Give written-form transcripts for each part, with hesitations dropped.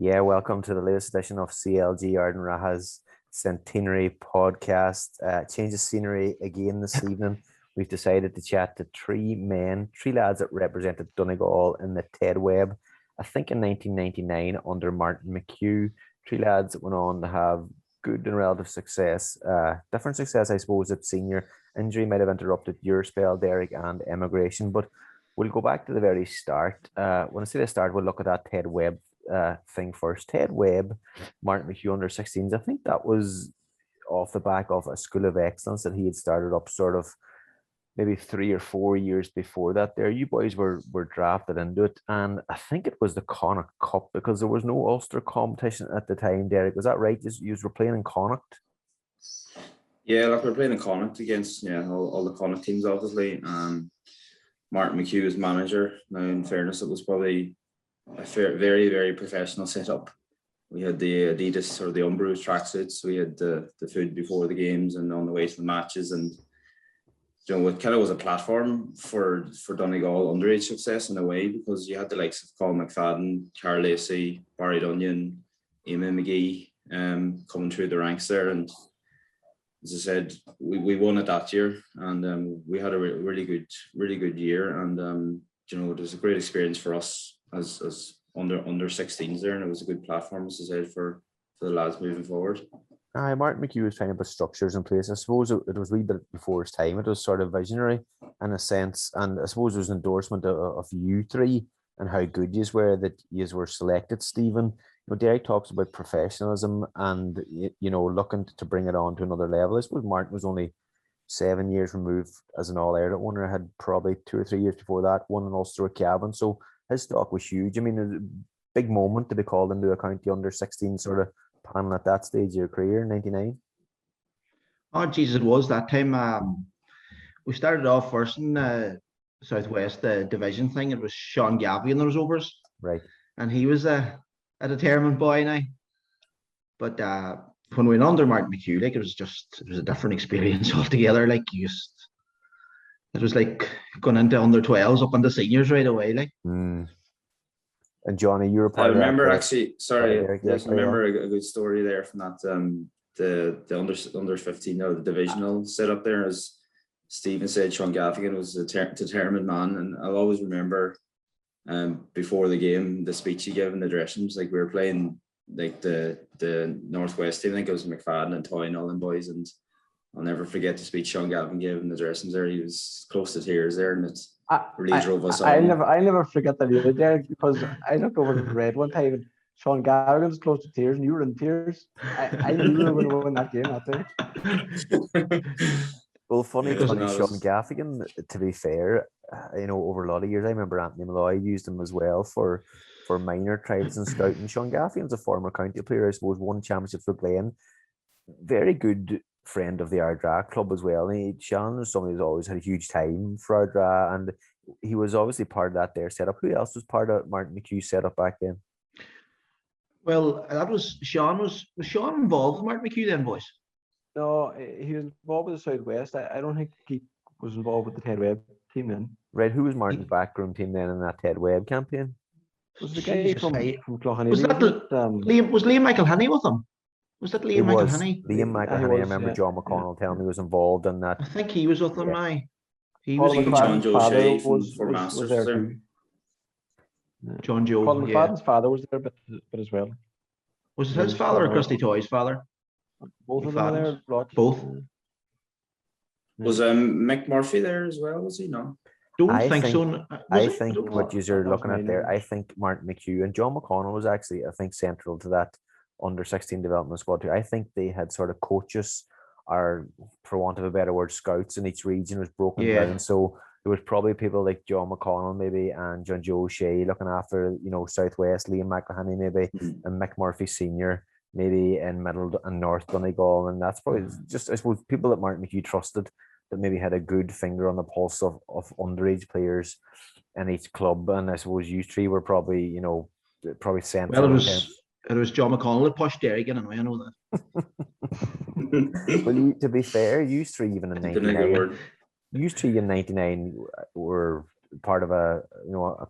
Yeah, welcome to the latest edition of CLG Arden Raha's Centenary podcast. Change of scenery again this evening. We've decided to chat to three lads that represented Donegal in the Ted Webb, I think in 1999 under Martin McHugh. Three lads that went on to have good and relative success. Different success, I suppose, at senior. Injury might have interrupted your spell, Derek, and emigration, but we'll go back to the very start. When I say the start, we'll look at that Ted Webb thing first. Ted Webb, Martin McHugh under-16s. I think that was off the back of a school of excellence that he had started up sort of maybe 3 or 4 years before that. There, you boys were drafted into it, and I think it was the Connacht Cup because there was no Ulster competition at the time. Derek, was that right? You were playing in Connacht. Yeah, like we're playing in Connacht against all the Connacht teams, obviously. Martin McHugh was manager. Now, in fairness, it was probably a very, very professional setup. We had the Adidas or the Umbros tracksuits. We had the food before the games and on the way to the matches, and it kind of was a platform for Donegal underage success in a way, because you had the likes of Colin McFadden, Carl Lacey, Barry Dunyan, Eamon McGee coming through the ranks there. And as I said, we won it that year, and we had a really good year. And it was a great experience for us as under 16s there, and it was a good platform, as I said, for the lads moving forward. Martin McHugh was trying to put structures in place. I suppose it was a wee bit before his time. It was sort of visionary in a sense, and I suppose it was an endorsement of you three and how good you were that you were selected, Stephen. Derek talks about professionalism and looking to bring it on to another level. I suppose Martin was only 7 years removed as an All-Ireland winner. Had probably 2 or 3 years before that won an Ulster with Cavan. So his stock was huge. I mean, it was a big moment to be called into a county under-16 sort of panel at that stage of your career in 99. Oh, Jesus, it was that time. We started off first in Southwest division thing. It was Sean Gavigan that was over us. Right. And he was a determined boy now. But when we went under Martin McHugh, it was a different experience altogether. It was like going into under-12s up into seniors right away. And Johnny, you were part of that. I remember actually. I remember a good story there from that. The under 15, the divisional setup there, as Stephen said, Sean Gaffigan was a determined man, and I'll always remember before the game the speech he gave in the dressing rooms. Like, we were playing like the Northwest team. I think it was McFadden and Toy and all them boys, and I'll never forget the speech Sean Gavin gave in the dressing rooms there. He was close to tears there, and it's really drove us on. I never forget that either, Derek, because I looked over the red one time and Sean Gallagher was close to tears and you were in tears. I knew we were going to win that game that day. Well, funny Sean Gaffigan, to be fair, over a lot of years, I remember Anthony Malloy used him as well for minor trials and scouting. Sean Gaffigan's a former county player, I suppose, won championships for Glen. Very good friend of the Ardra club as well. Sean is somebody who's always had a huge time for Ardra, and he was obviously part of that there setup. Who else was part of Martin McHugh's setup back then? Well, that was Sean. Was Sean involved with Martin McHugh then, boys? No, he was involved with the Southwest. I don't think he was involved with the Ted Webb team then. Right, who was Martin's backroom team then in that Ted Webb campaign? Was the guy from Cloughanny? Was Liam Michael Honey with him? Was that Liam Michael Honey? Liam Michael Honey. I remember John McConnell telling me he was involved in that. I think he was with them now. He was John Joe Shea for Masters there too. John Joe. Colin McFadden's father was there, but as well. Was it his father or Christy Toy's father? Both of them there. Both. Was Mick Murphy there as well? Was he? No. I think what you're looking at there, I think Martin McHugh and John McConnell was actually, I think, central to that under-16 development squad too. I think they had sort of coaches, or for want of a better word, scouts in each region was broken down. So there was probably people like John McConnell maybe and John Joe Shea looking after, Southwest, Liam McElhenney maybe, and Mick Murphy Senior maybe in Middle and North Donegal. And that's probably just, I suppose, people that Martin McHugh trusted that maybe had a good finger on the pulse of underage players in each club. And I suppose you three were probably, central. Well, it was John McConnell that pushed Derek in, and I know that. Well, to be fair, you three even in 99, you three in 99 were part of a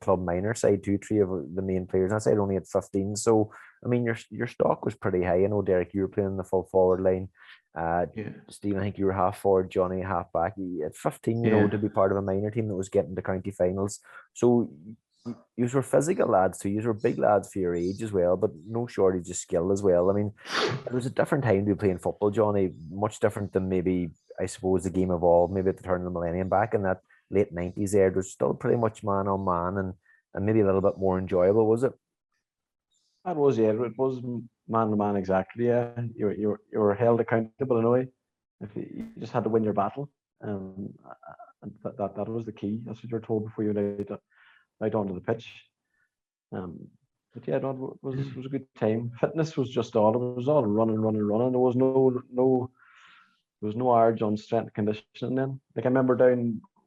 club minor side too. Three of the main players. I said only at 15. So I mean, your stock was pretty high. I know, Derek, you were playing in the full forward line. Stephen, I think you were half forward, Johnny half back. At 15, to be part of a minor team that was getting to county finals. So you were physical lads too. You were big lads for your age as well, but no shortage of skill as well. I mean, it was a different time to be playing football, Johnny. Much different than maybe, I suppose, the game evolved maybe at the turn of the millennium. Back in that late 90s there, it was still pretty much man on man and maybe a little bit more enjoyable, was it? That was, yeah, it was man to man exactly. Yeah, you were held accountable in a way. If you just had to win your battle, and that was the key. That's what you're told before you went out onto the pitch. But yeah, no, it was a good time. Fitness was just all. It was all running. There was no urge on strength and conditioning then. Like I remember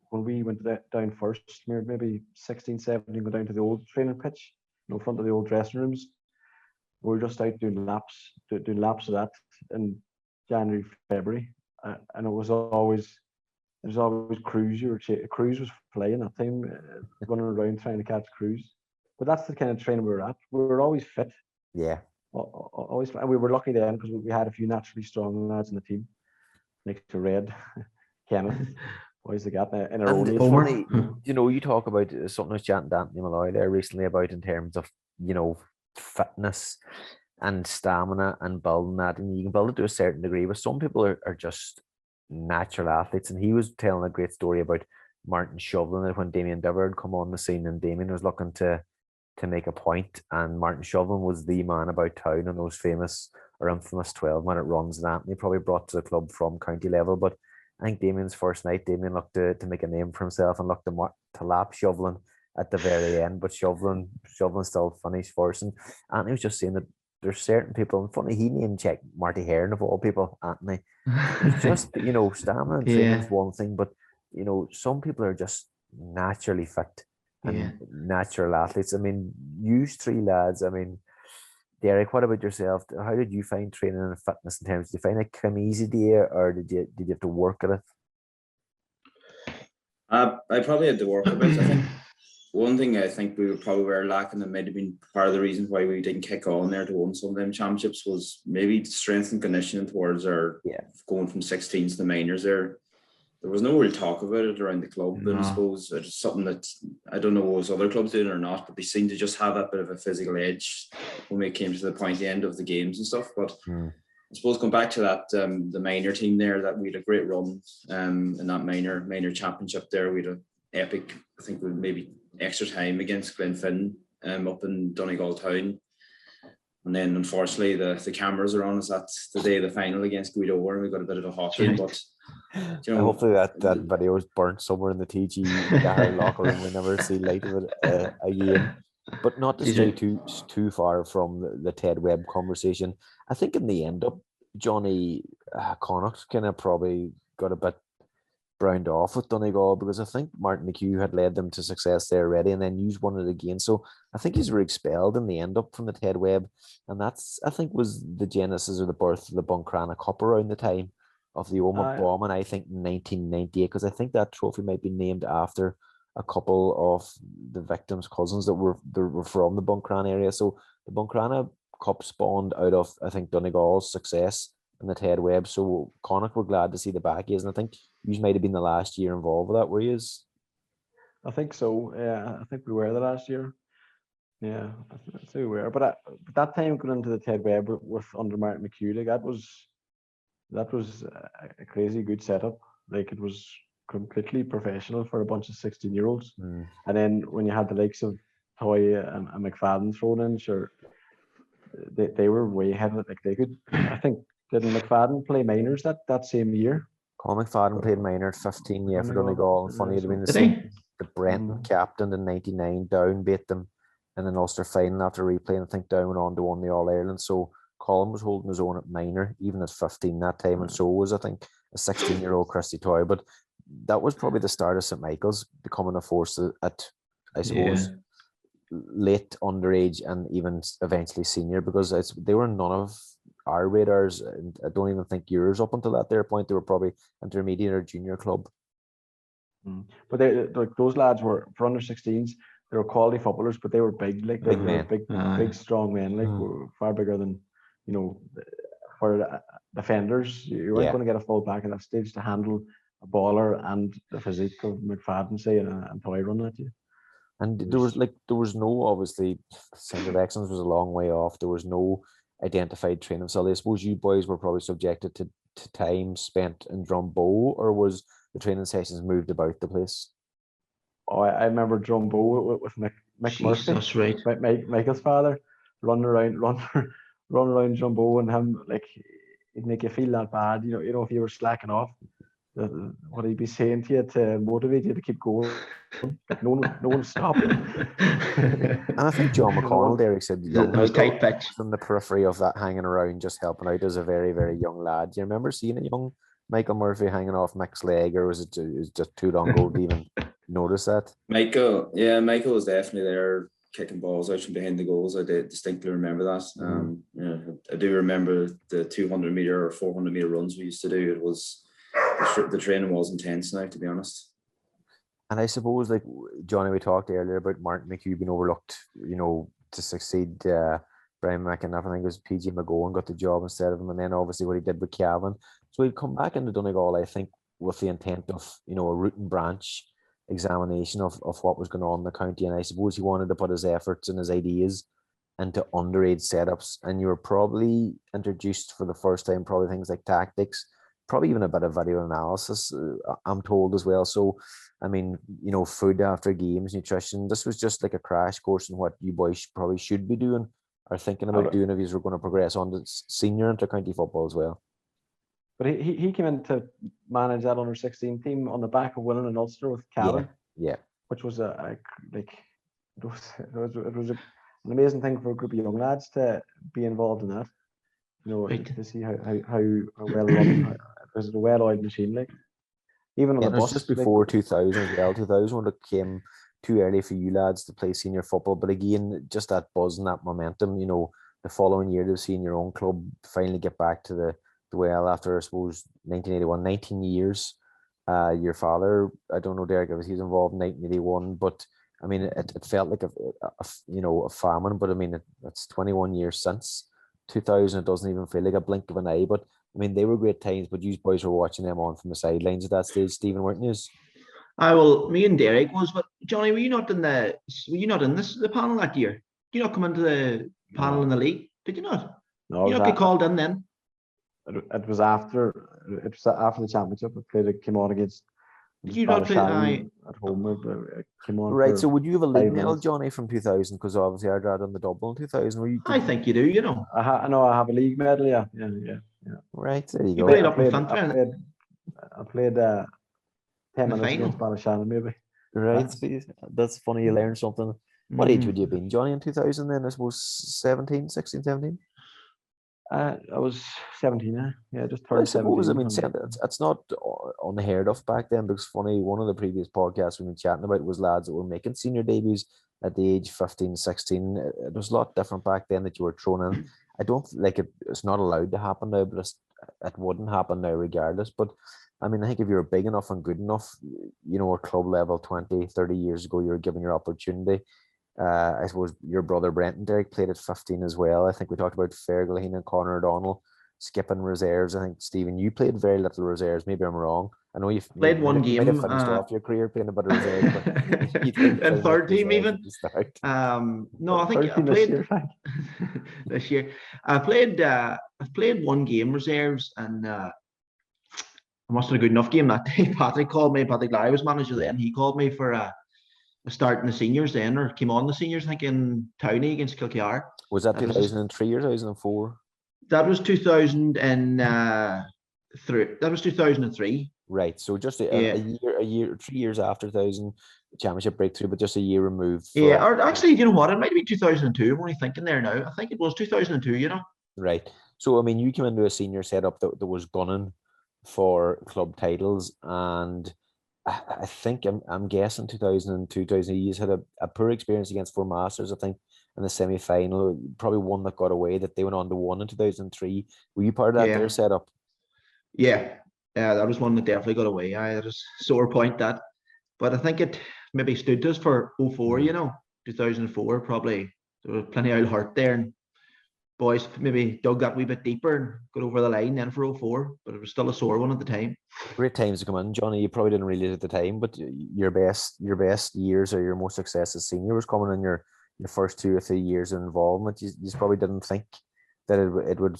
when we went down first, we were maybe 16, 17, go down to the old training pitch, in front of the old dressing rooms. We were just out doing laps of that in January, February, and it was always Cruise. Cruise was flying that time, running around trying to catch Cruise. But that's the kind of training we were at. We were always fit. Yeah. Always, and we were lucky then because we had a few naturally strong lads in the team, next to Red, Kenneth. Boys they got in our own age. Funny, you talk about something I was chatting to Anthony Malloy there recently about in terms of, fitness and stamina and building that. And you can build it to a certain degree, but some people are just natural athletes. And he was telling a great story about Martin shoveling it when Damien Diver had come on the scene, and Damien was looking to make a point, and Martin Shoveling was the man about town on those famous or infamous 12-minute runs that Anthony probably brought to the club from county level. But I think Damien's first night, Damien looked to make a name for himself and looked to lap Shoveling at the very end. But Shoveling still finished first. And Anthony was just saying that there's certain people, and funny, he name checked Marty Herron of all people, Anthony. It's just, stamina and training is one thing, but some people are just naturally fit and natural athletes. I mean, you three lads, I mean, Derek, what about yourself? How did you find training and fitness in terms? Did you find it come easy to you, or did you have to work at it? I probably had to work a bit. I think one thing I think we were lacking, and might have been part of the reason why we didn't kick on there to win some of them championships, was maybe strength and conditioning towards our going from 16s to the minors there. There was no real talk about it around the club, but I suppose it's something that I don't know was other clubs doing or not, but they seemed to just have that bit of a physical edge when we came to the end of the games and stuff. But I suppose going back to that, the minor team there, that we had a great run in that minor championship there. We had an epic, I think we maybe extra time against Glenfin up in Donegal town. And then unfortunately the cameras are on us at the day of the final against Guido, and we got a bit of a hockey, but hopefully that video is burnt somewhere in the TG locker room. We never see light of it again. But not to stray too far from the Ted Webb conversation, I think in the end up, Johnny, Connacht kind of probably got a bit browned off with Donegal, because I think Martin McHugh had led them to success there already, and then Hughes won it again. So I think he's were expelled in the end up from the Ted Webb, and that's, I think, was the genesis or the birth of the Buncrana Cup around the time of the Omagh bomb, and I think 1998, because I think that trophy might be named after a couple of the victims' cousins that were from the Buncrana area. So the Buncrana Cup spawned out of, I think, Donegal's success in the Ted Webb. So Connacht were glad to see the backies, and I think you might have been the last year involved with that, were you? I think so. Yeah, I think we were the last year. Yeah, I think we were. But that time going into the Ted Webb with under Martin McHugh, like that was a crazy good setup. Like it was completely professional for a bunch of 16-year-olds. And then when you had the likes of Toy and McFadden thrown in, sure, they were way ahead of it. Like they could, I think, didn't McFadden play minors that same year? Colin McFadden played minor at 15 for Donegal, and funny, it'd have been the Brenton captain in 99. Down beat them in an Ulster final after replaying. I think Down went on to win the All Ireland. So Colin was holding his own at minor, even at 15 that time, and so was, I think, a 16-year-old Christy Toy. But that was probably the start of St Michael's becoming a force at, I suppose, late underage and even eventually senior, because they were none of our radars, and I don't even think yours up until that point. They were probably intermediate or junior club. But they, like those lads were, for under 16s, they were quality footballers, but they were big, like Big they were men. big, strong men, like Mm. were far bigger than, you know, for defenders. You weren't Yeah. going to get a full back at that stage to handle a baller and the physique of McFadden, say, and Toy running at you. And there was no, obviously, centre of excellence was a long way off. There was no identified training facility. I suppose you boys were probably subjected to time spent in Drumbow, or was the training sessions moved about the place? Oh, I remember Drumbow with Mick Murphy, Jesus, right. Michael's father, running around Drumbow, and him, like, it'd make you feel that bad, you know, if you were slacking off, what he'd be saying to you to motivate you to keep going. Like, no one stop. And I think John McConnell, Derek said, young It was Michael tight pitch. from the periphery of that, hanging around, just helping out as a very, very young lad. Do you remember seeing a young Michael Murphy hanging off Mick's leg, or was it just too long ago to even notice that? Michael was definitely there kicking balls out from behind the goals. I distinctly remember that. I do remember the 200-meter or 400-meter runs we used to do. It was the training was intense now, to be honest. And I suppose, like Johnny, we talked earlier about Martin McHugh being overlooked, you know, to succeed Brian McAnuff. I think it was PG McGowan got the job instead of him, and then obviously what he did with Cavan. So he'd come back into Donegal, I think, with the intent of, you know, a root and branch examination of what was going on in the county. And I suppose he wanted to put his efforts and his ideas into underage setups. And you were probably introduced for the first time, probably things like tactics, probably even a bit of video analysis, I'm told as well. So, I mean, you know, food after games, nutrition, this was just like a crash course in what you boys probably should be doing or thinking about doing if you were going to progress on to senior inter-county football as well. But he came in to manage that under-16 team on the back of winning in Ulster with Cavan, Yeah. which was it was an amazing thing for a group of young lads to be involved in that. You know, Right. to see how well run, it was a well-oiled machine, like. Even on Yeah, the it was bus, just before 2000 as well. 2000 when it came too early for you lads to play senior football. But again, just that buzz and that momentum, you know, the following year to see your own club finally get back to the well after, I suppose, 1981, 19 years. Your father, I don't know, Derek, if he's involved in 1981, but I mean, it felt like a famine, but I mean, it's 21 years since 2000. It doesn't even feel like a blink of an eye, but I mean, they were great times, but you boys were watching them on from the sidelines at that stage, Stephen, weren't you? Well, me and Derek was, but Johnny, were you not in the panel that year? Did you not come into the panel in the league? Did you not? No, You not get called in then? It was after the championship. Came on against. Did you not play? At home? It came on. Right. So would you have a league 5 medal, minutes. Johnny, from 2000? Because obviously our dad on the double in 2000. I think you do. You know. I know I have a league medal. Yeah. Right. There you You go. played up in Centenary. I played 10 minutes final? against Ballyshannon, maybe. Right. That's funny. You learn something. What age would you have been, Johnny, in 2000 then? I suppose 17, 16, 17? I was 17. Yeah, just Well, I turned 17. suppose, I mean, it's not unheard of back then, because funny, one of the previous podcasts we've been chatting about was lads that were making senior debuts at the age 15, 16. It was a lot different back then that you were thrown in. I don't like it. It's not allowed to happen now, but it wouldn't happen now regardless. But I mean, I think if you're big enough and good enough, you know, at club level 20, 30 years ago, you were given your opportunity. I suppose your brother Brenton, Derek, played at 15 as well. I think we talked about Fergal Heenan and Conor O'Donnell skipping reserves. I think, Stephen, you played very little reserves. Maybe I'm wrong. I know you've Played one game. You might have finished off your career playing a bit of reserves, but you didn't play in third team reserves even. at the start. No, I think I played this year. I've played one game reserves, and I must have had a good enough game that day. Patrick called me. Patrick Lye was manager then. He called me for a start in the seniors then, or came on the seniors, I think, in Towney against Kilkear. Was that 2003 or 2004? That was 2003. That was 2003. Right. So just a year, 3 years after 2000 championship breakthrough, but just a year removed. Yeah, or actually, you know what? It might be 2002. I'm only thinking there now. I think it was 2002, you know. Right. So, I mean, you came into a senior setup that was gunning for club titles, and I think I'm guessing 2002, 2000, you had a poor experience against Four Masters, I think, in the semi-final, probably one that got away that they went on to win in 2003. Were you part of that their setup? Yeah, that was one that definitely got away. That was a sore point that, but I think it maybe stood to us for 04, 2004, probably there was plenty of heart there, and boys maybe dug that wee bit deeper and got over the line then for 04, but it was still a sore one at the time. Great times to come in, Johnny. You probably didn't realize at the time, but your best years or your most success as senior was coming in your first 2 or 3 years of involvement. You probably didn't think that it would,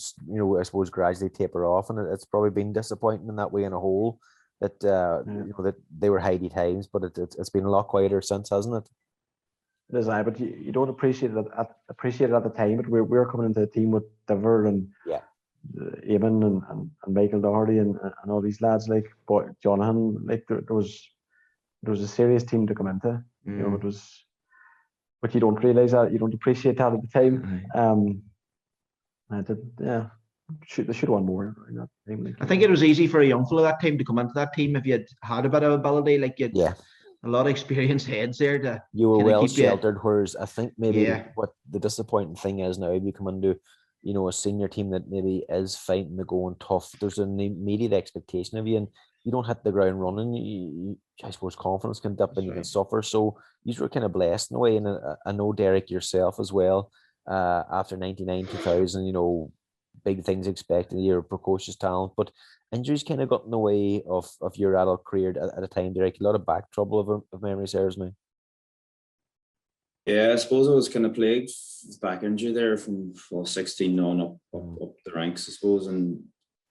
I suppose, gradually taper off, and it's probably been disappointing in that way in a whole. That that they were heady times, but it's been a lot quieter since, hasn't it? It is, but you don't appreciate it at the time. But we're coming into the team with Diver and Eamon and Michael Doherty and all these lads, like Jonathan. Like there was a serious team to come into. It was, but you don't realize that, you don't appreciate that at the time. They should have won more in that time. I think it was easy for a young fellow that time to come into that team if you had a bit of ability, like you a lot of experienced heads there. You were well sheltered, whereas I think maybe what the disappointing thing is now, if you come into a senior team that maybe is fighting the going tough, there's an immediate expectation of you, and you don't hit the ground running. I suppose confidence can dip and you can suffer. So you were kind of blessed in a way, and I know, Derek, yourself as well. After 99, 2000, big things expected, your precocious talent, but injuries kind of got in the way of your adult career at a time, Derek. A lot of back trouble, if memory serves me. Yeah, I suppose I was kind of plagued with back injury there from 16 on up the ranks, I suppose, and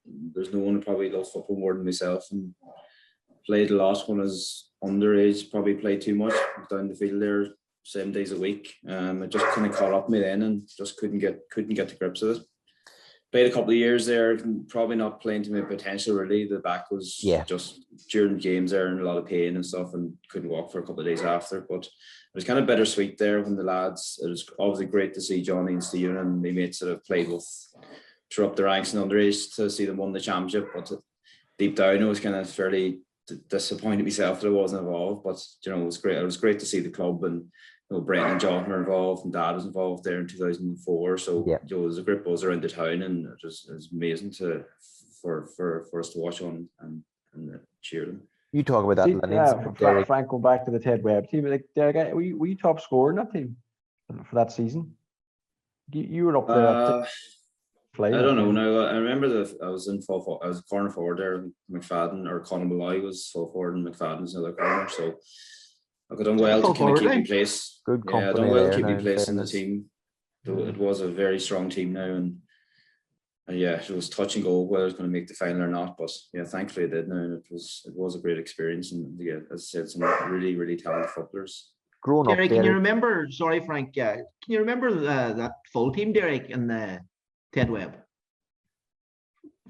there's no one who probably loves football more than myself, and played a lot when I was underage, probably played too much down the field there 7 days a week. It just kind of caught up me then and just couldn't get to grips with it. Played a couple of years there, probably not playing to my potential really. The back was just during games there in a lot of pain and stuff, and couldn't walk for a couple of days after. But it was kind of bittersweet there when the lads, it was obviously great to see Johnny and Stephen and my mates that have played with through up the ranks and underage to see them won the championship. But deep down, I was kind of fairly disappointed myself that I wasn't involved. But it was great. It was great to see the club, and Brent and Jonathan were involved, and Dad was involved there in 2004. So there was a great buzz around the town, and it was amazing for us to watch on and cheer them. You talk about that, Frank, going back to the Ted Webb team, like Derek, were you top scorer in that team for that season? You were up there. I don't know now. I remember I was in full forward. I was corner forward there. McFadden or Conor Malloy was full forward, and McFadden was another corner. So I got done well to kind of keep me place. Good company. Yeah, I done well to keep me place in the team. It was a very strong team now, and it was touch and go whether I was going to make the final or not. But thankfully I did now, and it was a great experience. And as I said, some really, really talented footballers. Growing Derek, up, can you remember? Sorry, Frank. Can you remember that full team, Derek, and Ted Webb?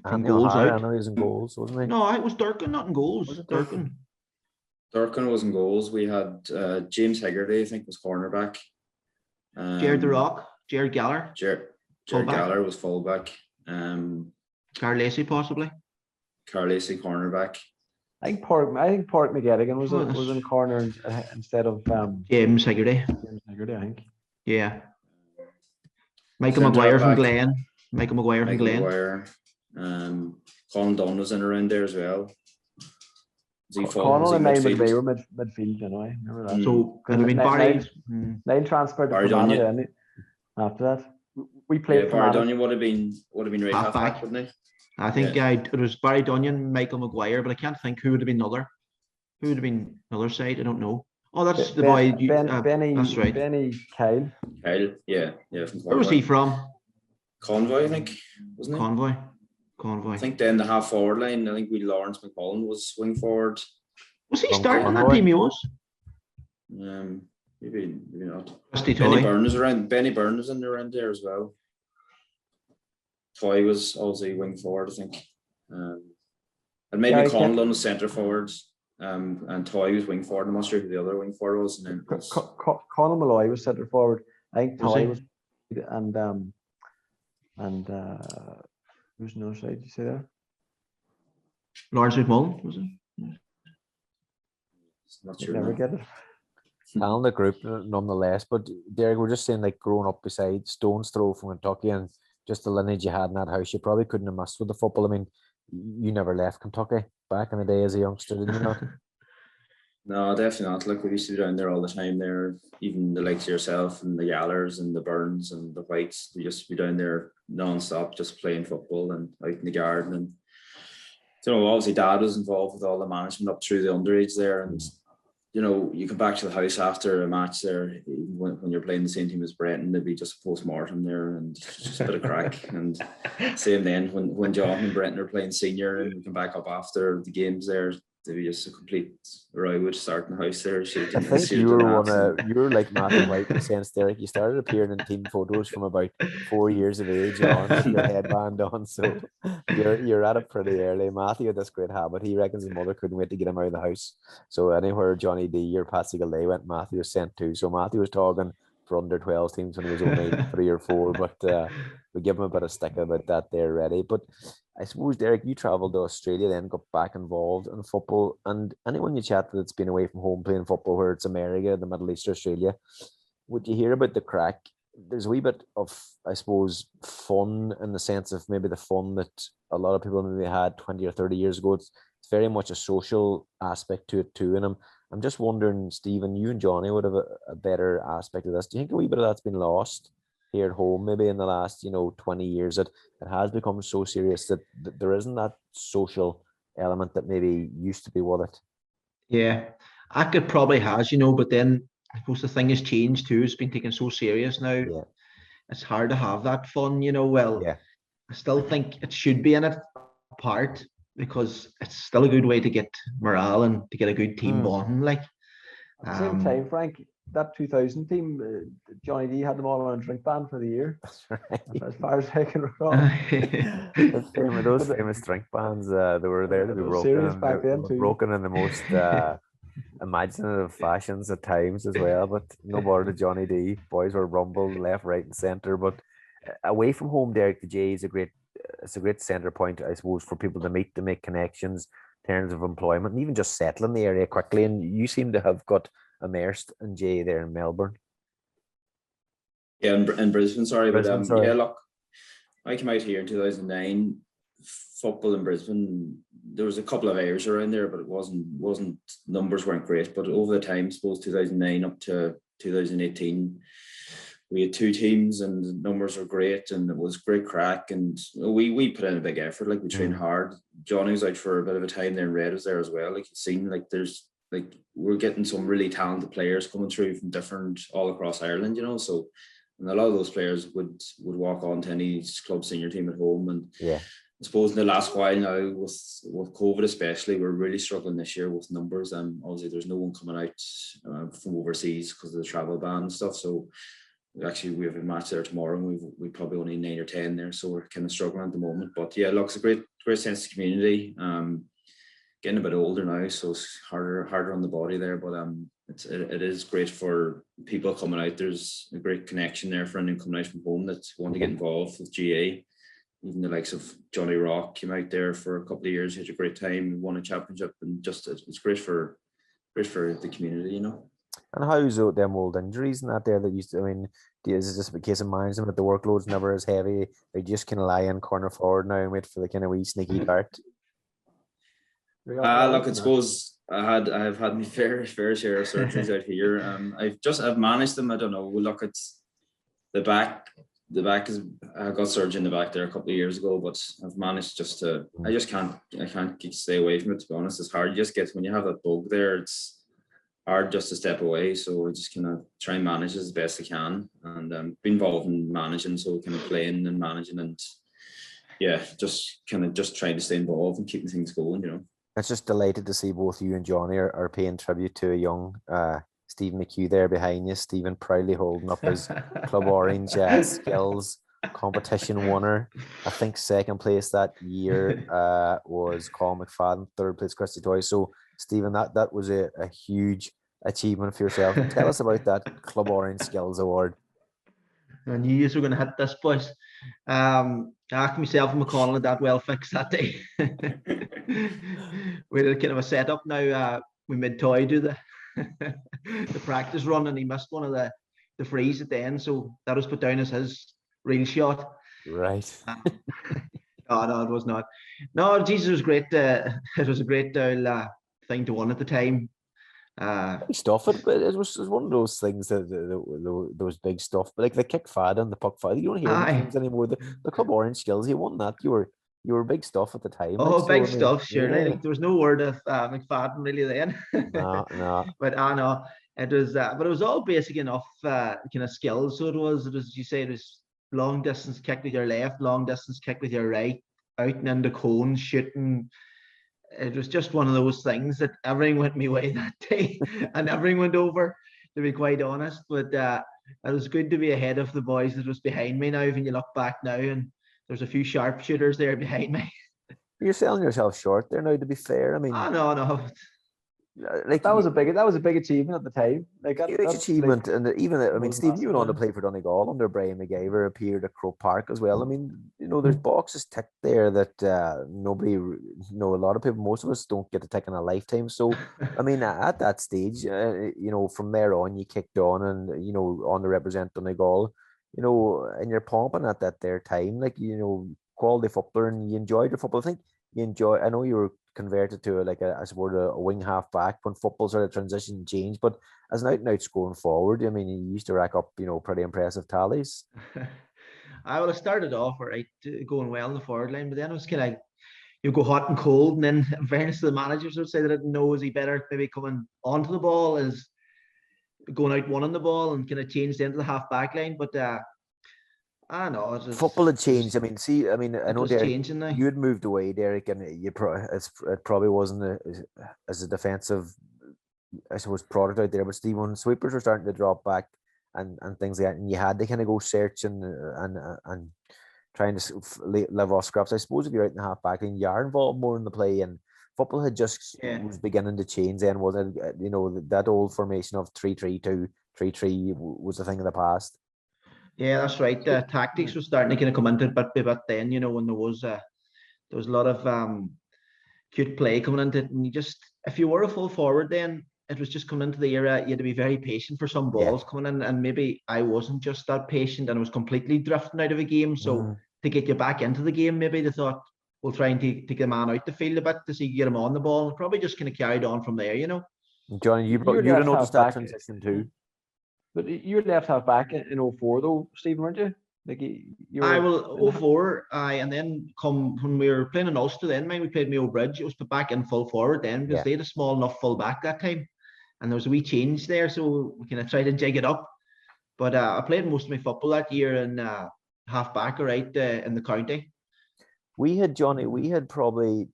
From goals out. I know he was in goals, wasn't he? No, it was Durkin, not in goals. Was it Durkin? Durkin was in goals. We had James Hegarty, I think, was cornerback. Jared the Rock, Jared Galler. Jared Galler was fullback. Carl Lacey, possibly. Carl Lacey, cornerback. I think Port McGettigan was in corner instead of James Hegarty. James Hegarty, I think. Yeah. Michael Maguire from Glen. Colin Dunn was in around there as well. Conall and they were midfield anyway. Remember that? So could have been Barry. Niall transferred to Connacht after that. We played. Barry Dunyan would have been right half back, wouldn't he? I think it was Barry Dunyan, Michael Maguire, but I can't think who would have been another. Who would have been another side? I don't know. Oh, that's the boy. Benny. That's right. Benny Kyle. Kyle, yeah. Where was he from? Convoy, I think, wasn't he? Convoy. I think then the half forward line. I think Lawrence McMullen was wing forward. Was he starting that team? He was. Maybe not. Benny Byrne was around. Benny Byrne was in around there as well. Toy was also wing forward, I think. And maybe Conlon was centre forward. And Toy was wing forward. I'm not sure who the other wing forward was. And then Conor Malloy was centre forward. I think Toy was, and who's on the other side? Did you say there? Lawrence McMullen, was it? Not sure. Never get it. Talented group, nonetheless. But Derek, we're just saying, like, growing up beside stone's throw from Kentucky and just the lineage you had in that house, you probably couldn't have messed with the football. I mean, you never left Kentucky back in the day as a youngster, did you not? No, definitely not. Like we used to be down there all the time there, even the likes of yourself and the Yallers and the Burns and the Whites. We used to be down there non-stop just playing football and out in the garden. And obviously Dad was involved with all the management up through the underage there. And you come back to the house after a match there, when you're playing the same team as Brenton, there'd be just a post-mortem there and just a bit of crack. And same then when John and Brenton are playing senior and we come back up after the games there, there'd be just a complete row would start in the house there. I think you were like Matthew White in the sense, Derek. You started appearing in team photos from about 4 years of age on with your headband on, so you're at it pretty early. Matthew had this great habit. He reckons his mother couldn't wait to get him out of the house. So anywhere Johnny D or Patsy Gilday went, Matthew was sent to. So Matthew was talking for under 12 teams when he was only 3 or 4, but we give him a bit of stick about that there already. But I suppose, Derek, you travelled to Australia, then got back involved in football. And anyone you chat to that's been away from home playing football, where it's America, the Middle East, Australia, would you hear about the crack? There's a wee bit of, I suppose, fun in the sense of maybe the fun that a lot of people maybe had 20 or 30 years ago. It's very much a social aspect to it too. And I'm just wondering, Stephen, you and Johnny would have a better aspect of this. Do you think a wee bit of that's been lost here at home, maybe in the last 20 years, that it has become so serious that there isn't that social element that maybe used to be with it? Yeah, it probably has, but then I suppose the thing has changed too. It's been taken so serious now. Yeah. It's hard to have that fun, Well, yeah. I still think it should be in it part, because it's still a good way to get morale and to get a good team bonding. Like, at the same time, Frank, that 2000 team, Johnny D had them all on a drink ban for the year. That's right. As far as I can recall. Those famous drink bans, they were there to be broken. Back then too. Broken in the most imaginative fashions at times as well. But no bother to Johnny D. Boys were rumbled left, right, and centre. But away from home, Derek, the J is a great centre point, I suppose, for people to meet, to make connections in terms of employment, and even just settle in the area quickly. And you seem to have got immersed in J there in Melbourne. Yeah, in Brisbane, sorry. Sorry. Yeah, look, I came out here in 2009. Football in Brisbane, there was a couple of Irish around there, but it wasn't numbers weren't great. But over the time, I suppose 2009 up to 2018, we had 2 teams and the numbers were great and it was great crack, and we put in a big effort. Like, we trained hard. Johnny was out for a bit of a time there, and Red was there as well. Like, it seemed like we're getting some really talented players coming through from different all across Ireland, so, and a lot of those players would walk on to any club senior team at home. And yeah, I suppose in the last while now, with COVID especially, we're really struggling this year with numbers. Obviously there's no one coming out from overseas because of the travel ban and stuff. So we have a match there tomorrow, and we probably only 9 or 10 there, so we're kind of struggling at the moment. But yeah, look, it's a great sense of community. Getting a bit older now, so it's harder on the body there, but it is great for people coming out. There's a great connection there for anyone coming out from home that want to get involved with GA. Even the likes of Johnny Rock came out there for a couple of years, had a great time, won a championship, and just it's great for the community, And how's them old injuries and that there that used to, is it just a case of management that the workload's never as heavy? They just kind of lie in corner forward now and wait for the kind of wee sneaky dart? Look, I suppose I've had my fair share of surgeries out here. I've managed them. I don't know. Look, it's the back. The back is, I got surgery in the back there a couple of years ago, but I've managed I can't stay away from it, to be honest. It's hard. You just get, when you have that bug there, it's hard just to step away. So I just kind of try and manage as best I can, and be involved in managing, so kind of playing and managing, and yeah, just trying to stay involved and keeping things going, It's just delighted to see both you and Johnny are paying tribute to a young Stephen McHugh there behind you. Stephen proudly holding up his Club Orange skills competition winner. I think second place that year was Colin McFadden, third place Christy Toy. So Stephen, that was a huge achievement for yourself. Tell us about that Club Orange Skills Award. I knew you were going to hit this, boys. Myself and McConnell had that well fixed that day. We had a kind of a setup now. We made Toy do the practice run, and he missed one of the frees at the end, so that was put down as his real shot. Right. No, it was not. No, Jesus, it was great. It was a great thing to win at the time. Big stuff. It was one of those things that those big stuff. But like the kick fad and the puck fad, you don't hear those Aye. things anymore. The Club Orange skills, you won that. You were big stuff at the time. Oh, like, big I mean, stuff, surely. yeah. Like there was no word of McFadden really then. No. But I know it was, but it was all basic enough kind of skills. So it was, you say, it was long distance kick with your left, long distance kick with your right, out and into cones, shooting. It was just one of those things that everything went my way that day, and everything went over, to be quite honest. But it was good to be ahead of the boys that was behind me now. When you look back now, and there's a few sharpshooters there behind me. You're selling yourself short there now, to be fair. I mean, Oh no. like That was a big achievement at the time. Like huge that's achievement, like, and even I mean, was Steve, you went on to massive, play for Donegal under Brian McGyver, appeared at Croke Park as well. I mean, there's boxes ticked there that nobody, a lot of people, most of us don't get to tick in a lifetime. So, I mean, at that stage, from there on, you kicked on, and on to represent Donegal, and you're pumping at that there time, like quality footballer, and you enjoyed your football. I think you enjoy. I know you were converted to I suppose a wing half back when football sort of transition and change, but as an out and out scoring forward, I mean, you used to rack up pretty impressive tallies. I would have started off right, going well in the forward line, but then it was kind of you go hot and cold, and then in fairness to the managers would say that it knows he better maybe coming onto the ball is going out one on the ball and kind of changed into the half back line. But I know Football had changed. I mean, I it know, was Derek, changing now. you had moved away, Derek, and it probably wasn't as a defensive, I suppose, product out there. But Steve, when sweepers were starting to drop back and things like that, and you had to kind of go searching and trying to live off scraps. I suppose if you're out in the half back and you're involved more in the play, and football had just Yeah. was beginning to change. Then wasn't it? That old formation of 3-3-2, 3-3 was a thing of the past. Yeah, that's right. Tactics was starting to kind of come into it bit by bit then, when there was a lot of cute play coming into it. And if you were a full forward then, it was just coming into the era, you had to be very patient for some balls coming in. And maybe I wasn't just that patient, and I was completely drifting out of a game. So to get you back into the game, maybe they thought, we'll try and take the man out the field a bit to see you get him on the ball. And probably just kind of carried on from there, Johnny, you'd have noticed that transition too. But you were left half back in 04 though, Stephen, weren't you? Like I will 04, and then come when we were playing in Ulster then, we played Mayo Bridge. It was put back in full forward then because they had a small enough full back that time. And there was a wee change there, so we kind of tried to jig it up. But I played most of my football that year in half back, right, in the county. We had probably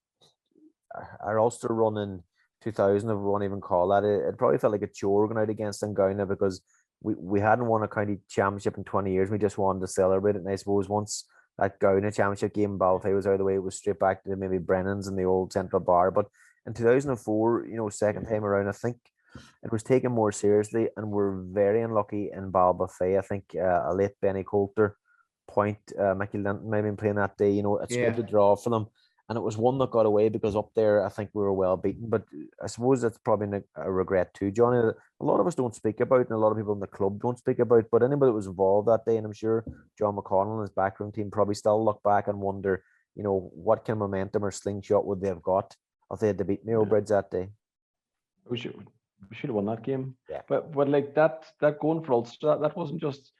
our Ulster run in 2000, if we won't even call that. It probably felt like a chore going out against Dungowney because we hadn't won a county championship in 20 years. We just wanted to celebrate it. And I suppose once that Gowna championship game in Balfay was out of the way, it was straight back to maybe Brennan's and the old Central Bar. But in 2004, second time around, I think it was taken more seriously, and we're very unlucky in Balfay. I think a late Benny Coulter point, Mickey Linton may have been playing that day. It's good to draw for them. And it was one that got away because up there, I think we were well beaten. But I suppose that's probably a regret too, Johnny. A lot of us don't speak about, and a lot of people in the club don't speak about. But anybody that was involved that day, and I'm sure John McConnell and his backroom team probably still look back and wonder, what kind of momentum or slingshot would they have got if they had to beat Mayo Bridge that day. We should have won that game. Yeah. But like that going for Ulster, that wasn't just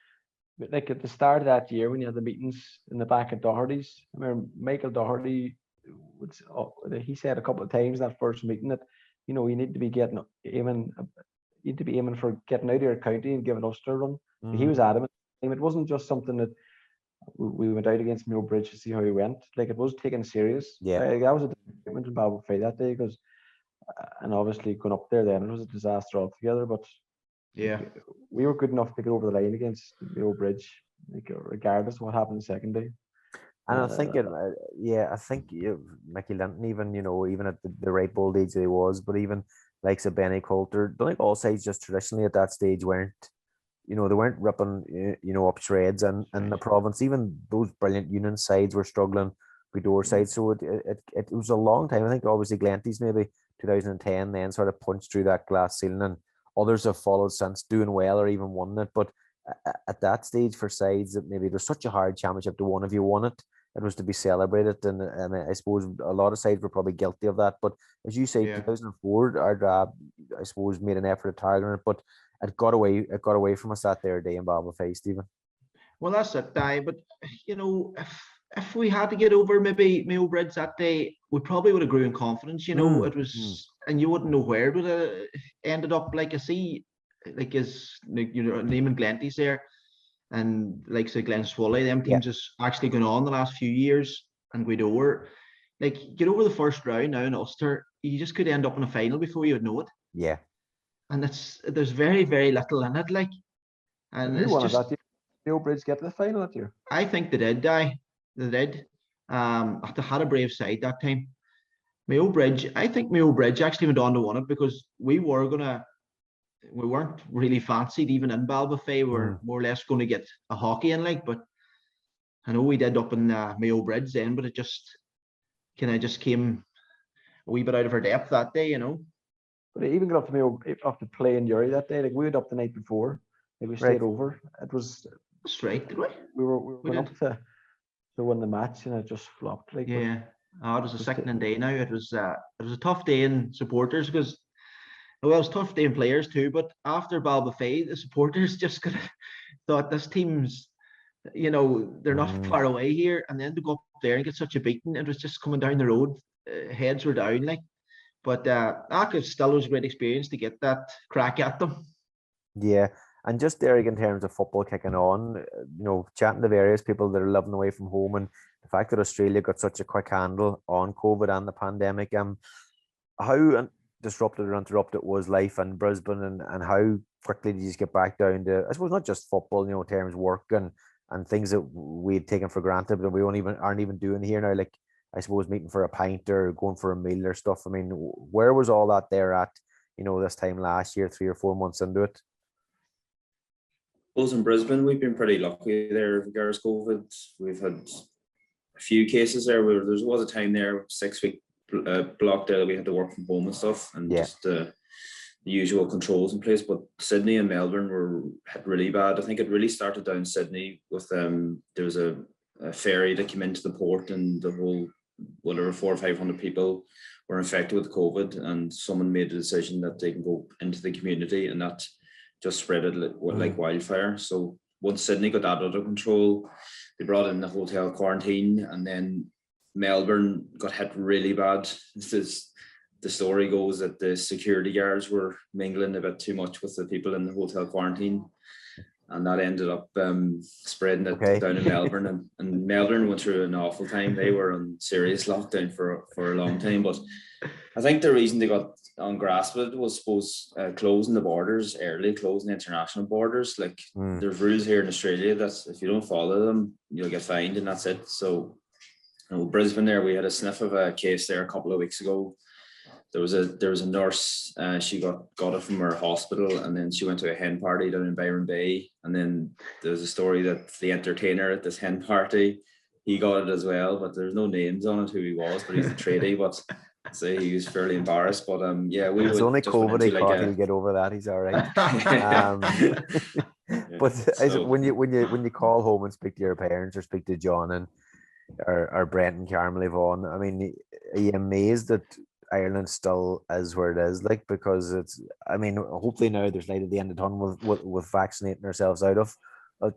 like at the start of that year when you had the meetings in the back at Doherty's. I remember Michael Doherty. He said a couple of times that first meeting that you need to be aiming for getting out of your county and giving Ulster a run. He was adamant. It wasn't just something that we went out against Mayo Bridge to see how he went. Like it was taken serious. Yeah, that was a disappointment in Balfay that day because, and obviously going up there then it was a disaster altogether. But we were good enough to get over the line against Mayo Bridge, regardless of what happened the second day. And I think I think Mickey Linton, even at the right bold age that he was, but even likes of Benny Coulter, don't think all sides just traditionally at that stage weren't, they weren't ripping, up shreds, and the province, even those brilliant Union sides were struggling with door sides. So it was a long time. I think obviously Glenties maybe 2010 then sort of punched through that glass ceiling, and others have followed since doing well or even won it. But at that stage for sides that maybe it was such a hard championship to win, if you won it, it was to be celebrated. And I mean, I suppose a lot of sides were probably guilty of that. But as you say, Yeah. 2004, Ardra, I suppose, made an effort at targeting it, but it got away. It got away from us that there day in Balbafay, Stephen. Well, that's it, Di. But you know, if we had to get over maybe Mayo Bridge that day, we probably would have grew in confidence. You know, it was, and you wouldn't know where it would have ended up. Like I see, like you know, naming Glenties there, and like say Glen Swally, them teams has actually gone on the last few years and we'd over. Like get over the first round now in Ulster, you just could end up in a final before you would know it. Yeah. And there's very, very little in it, like, and Who it's won just that year? Mayo Bridge get to the final that year? I think they did, They did. They had a brave side that time. Mayo Bridge, I think Mayo Bridge actually went on to win it because we weren't really fancied even in Balbafay. We were more or less going to get a hockey in, like, but I know we did up in Mayo Bridge then, but it just came a wee bit out of our depth that day, you know. But even got up to Mayo, up to play in Uri that day. Like we were up the night before. Like we stayed over. It was. That's right, did we? We went up to win the match and it just flopped. Like yeah. It was a sickening day now. It was a tough day in supporters because well, it was a tough day in players too, but after Balbafay, the supporters just could have thought this team's, you know, they're not far away here, and then to go up there and get such a beating, it was just coming down the road, heads were down, like. But it still was a great experience to get that crack at them. Yeah, and just Derek, in terms of football kicking on, you know, chatting to various people that are living away from home, and the fact that Australia got such a quick handle on COVID and the pandemic, how disrupted or interrupted was life in Brisbane, and how quickly did you just get back down to, I suppose, not just football, you know, in terms of work and things that we'd taken for granted, but we aren't even doing here now, like, I suppose, meeting for a pint or going for a meal or stuff. I mean, where was all that there at, you know, this time last year, 3 or 4 months into it? Those in Brisbane, we've been pretty lucky there with regards to COVID. We've had a few cases there where there was a time there, 6 week block there, that we had to work from home and stuff, and just the usual controls in place. But Sydney and Melbourne were hit really bad. I think it really started down Sydney with there was a ferry that came into the port, and the whole, whatever, 400 or 500 people were infected with COVID, and someone made a decision that they can go into the community, and that just spread it like wildfire. So once Sydney got that under control, they brought in the hotel quarantine, and then Melbourne got hit really bad. The story goes that the security guards were mingling a bit too much with the people in the hotel quarantine, and that ended up spreading it down in Melbourne. And Melbourne went through an awful time. They were on serious lockdown for a long time. But I think the reason they got ungrasped it was, suppose, closing the borders early, closing the international borders. Like there's rules here in Australia that if you don't follow them, you'll get fined, and that's it. So, you know, Brisbane there, we had a sniff of a case there a couple of weeks ago. There was a nurse, she got it from her hospital, and then she went to a hen party down in Byron Bay, and then there's a story that the entertainer at this hen party, he got it as well, but there's no names on it who he was, but he's a tradie. But so he was fairly embarrassed. But it's only COVID. He'll get over that. He's all right. But when you call home and speak to your parents or speak to John and or Brent and Carmel Yvonne, I mean, are you amazed that Ireland still is where it is? Like, because it's, I mean, hopefully now there's light at the end of the tunnel with vaccinating ourselves out of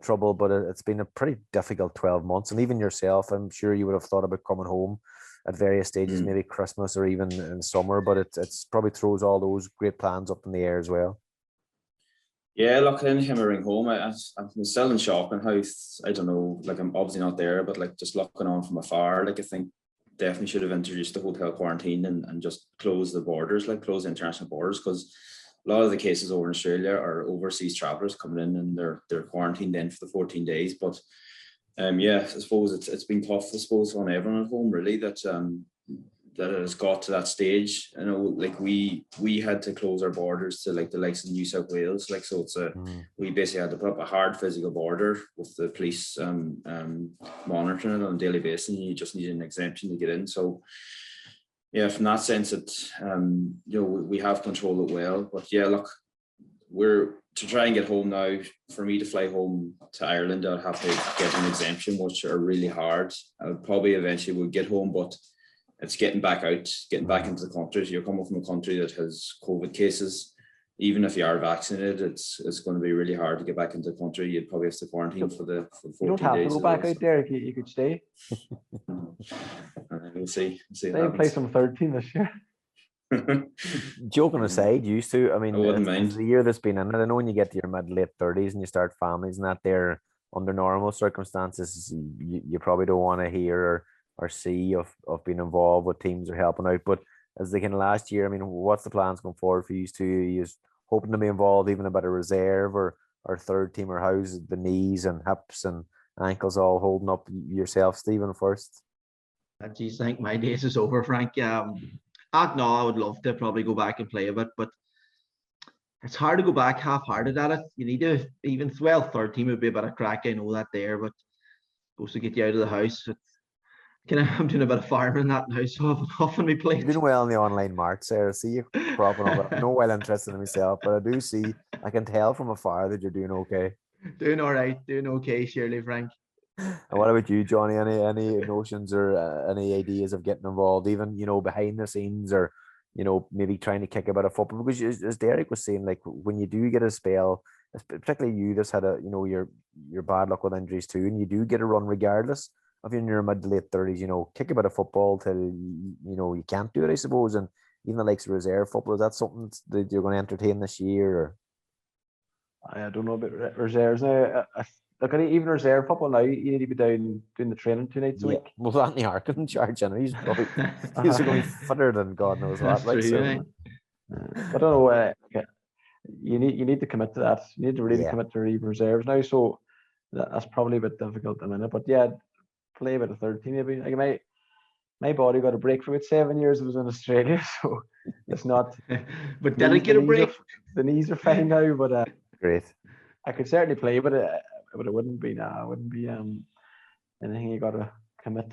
trouble, but it's been a pretty difficult 12 months. And even yourself, I'm sure you would have thought about coming home at various stages, maybe Christmas or even in summer, but it's probably throws all those great plans up in the air as well. Yeah, look, in hammering home, I'm still in shock and how, I don't know, like, I'm obviously not there, but like just looking on from afar, like, I think definitely should have introduced the hotel quarantine and just close the borders, like close the international borders, because a lot of the cases over in Australia are overseas travellers coming in, and they're quarantined in for the 14 days. But I suppose it's been tough, I suppose, on everyone at home, really, that it has got to that stage. You know, like we had to close our borders to like the likes of New South Wales, like, so it's we basically had to put up a hard physical border with the police monitoring it on a daily basis, and you just need an exemption to get in. So yeah, from that sense, it we have controlled it well. But yeah, look, to try and get home now, for me to fly home to Ireland, I'd have to get an exemption, which are really hard. I would probably eventually would get home, but it's getting back out, getting back into the country. So you're coming from a country that has COVID cases. Even if you are vaccinated, it's going to be really hard to get back into the country. You'd probably have to quarantine for 14 days. You don't have to go back out there. You could stay. We'll see. Stay and play some third team this year. Joking aside, used to. I mean, I wouldn't mind. the year that's been in it. I know when you get to your mid-late 30s and you start families and that, there under normal circumstances, you probably don't want to hear or see of being involved with teams or helping out. But as they can last year, I mean, what's the plans going forward for you two? Are you hoping to be involved even about a reserve or third team, or how's the knees and hips and ankles all holding up yourself, Stephen, first? Geez, I think my days is over, Frank. I would love to probably go back and play a bit, but it's hard to go back half-hearted at it. You need to, even, well, third team would be a bit of crack, I know that there, but supposed to get you out of the house. I'm doing a bit of farming that now, so I've often been playing. You're doing well in the online market, Sarah. See you propping up. I'm not well interested in myself, but I do see, I can tell from afar that you're doing okay. Doing all right, doing okay, surely, Frank. And what about you, Johnny? Any notions or any ideas of getting involved, even, behind the scenes, or, maybe trying to kick a bit of football? Because as Derek was saying, like, when you do get a spell, particularly you that's had your bad luck with injuries too, and you do get a run regardless of you're in your mid to late 30s, kick a bit of football till you can't do it, I suppose. And even the likes of reserve football, is that something that you're going to entertain this year? Or? I don't know about reserves now. Look, even reserve football now, you need to be down doing the training 2 nights a week. Well, Anthony Harkin in charge, he's probably he's going to be fitter than God knows what. That's true, yeah. I don't know. You need to commit to that. You need to really commit to even reserves now. So that's probably a bit difficult at the minute. But yeah, play about a third team maybe. Like my body got a break for about 7 years. It was in Australia, so it's not. But did it get a break? The knees are fine now, but great. I could certainly play, but it wouldn't be anything you got to commit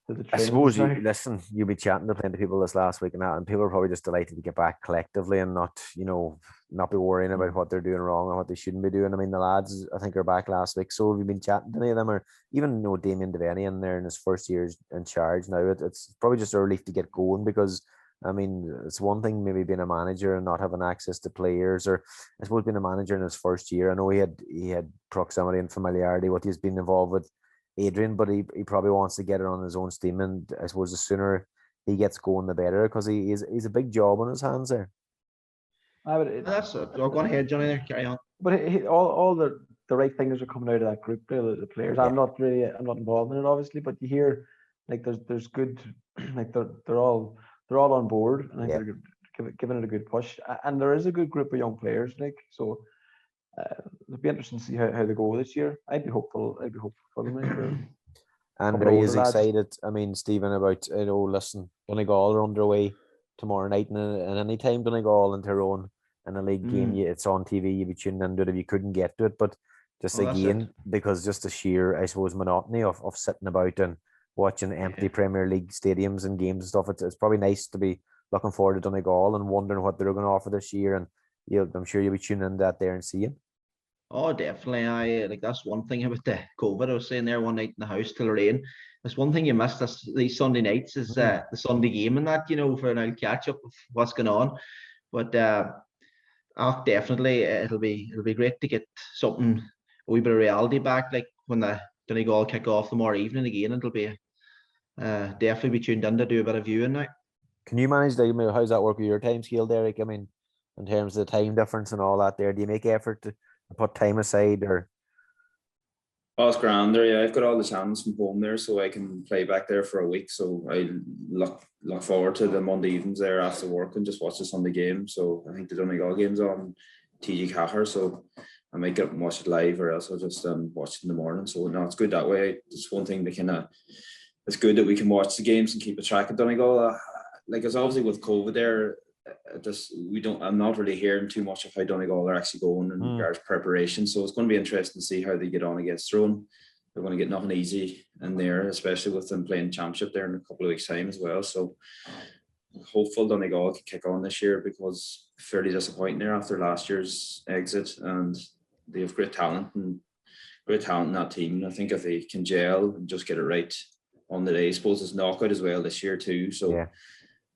to the training. I suppose you'll be chatting to plenty of people this last week and people are probably just delighted to get back collectively and not be worrying about what they're doing wrong and what they shouldn't be doing. I mean, the lads, I think, are back last week. So have you been chatting to any of them, or even Damien Devaney in there in his first year in charge now? It's probably just a relief to get going, because I mean, it's one thing maybe being a manager and not having access to players, or I suppose being a manager in his first year. I know he had proximity and familiarity with he's been involved with Adrian, but he probably wants to get it on his own steam, and I suppose the sooner he gets going, the better, because he's a big job on his hands there. That's it. Go on ahead, Johnny. There, carry on. But all the right things are coming out of that group, the players. Yeah. I'm not involved in it, obviously, but you hear like there's good, like they're all on board, and I think they're giving it a good push, and there is a good group of young players, like, so it'll be interesting to see how they go this year. I'd be hopeful for them. And are you excited? I mean, Stephen, about listen, Donegal are underway tomorrow night, and any time Donegal and Tyrone in a league game, it's on TV. You'd be tuning into it if you couldn't get to it, but just because just the sheer, I suppose, monotony of sitting about and watching empty Premier League stadiums and games and stuff. It's probably nice to be looking forward to Donegal and wondering what they're going to offer this year, and I'm sure you'll be tuning into that there and seeing. Oh, definitely. I like that's one thing about the COVID. I was saying there one night in the house till rain. That's one thing you missed these Sunday nights is the Sunday game and that, for an old catch up of what's going on. But definitely it'll be great to get something, a wee bit of reality back, like when the Donegal kick off tomorrow evening again. It'll be definitely be tuned in to do a bit of viewing now. Can you manage how's that work with your time scale, Derek? I mean, in terms of the time difference and all that there, do you make effort to put time aside, or? Oh, it's grand there. Yeah, I've got all the channels from home there, so I can play back there for a week. So I look forward to the Monday evenings there after work and just watch the Sunday game. So I think the Donegal game's on TG Cahir, so I might get up and watch it live, or else I'll just watch it in the morning. So no, it's good that way. It's one thing that it's good that we can watch the games and keep a track of Donegal. Like, it's obviously with COVID there, I'm not really hearing too much of how Donegal are actually going in regards to preparation. So it's going to be interesting to see how they get on against Tyrone. They're going to get nothing easy in there, especially with them playing championship there in a couple of weeks' time as well. So hopeful Donegal can kick on this year, because fairly disappointing there after last year's exit, and they have great talent in that team. I think if they can gel and just get it right on the day, I suppose it's knockout as well this year too. So Yeah.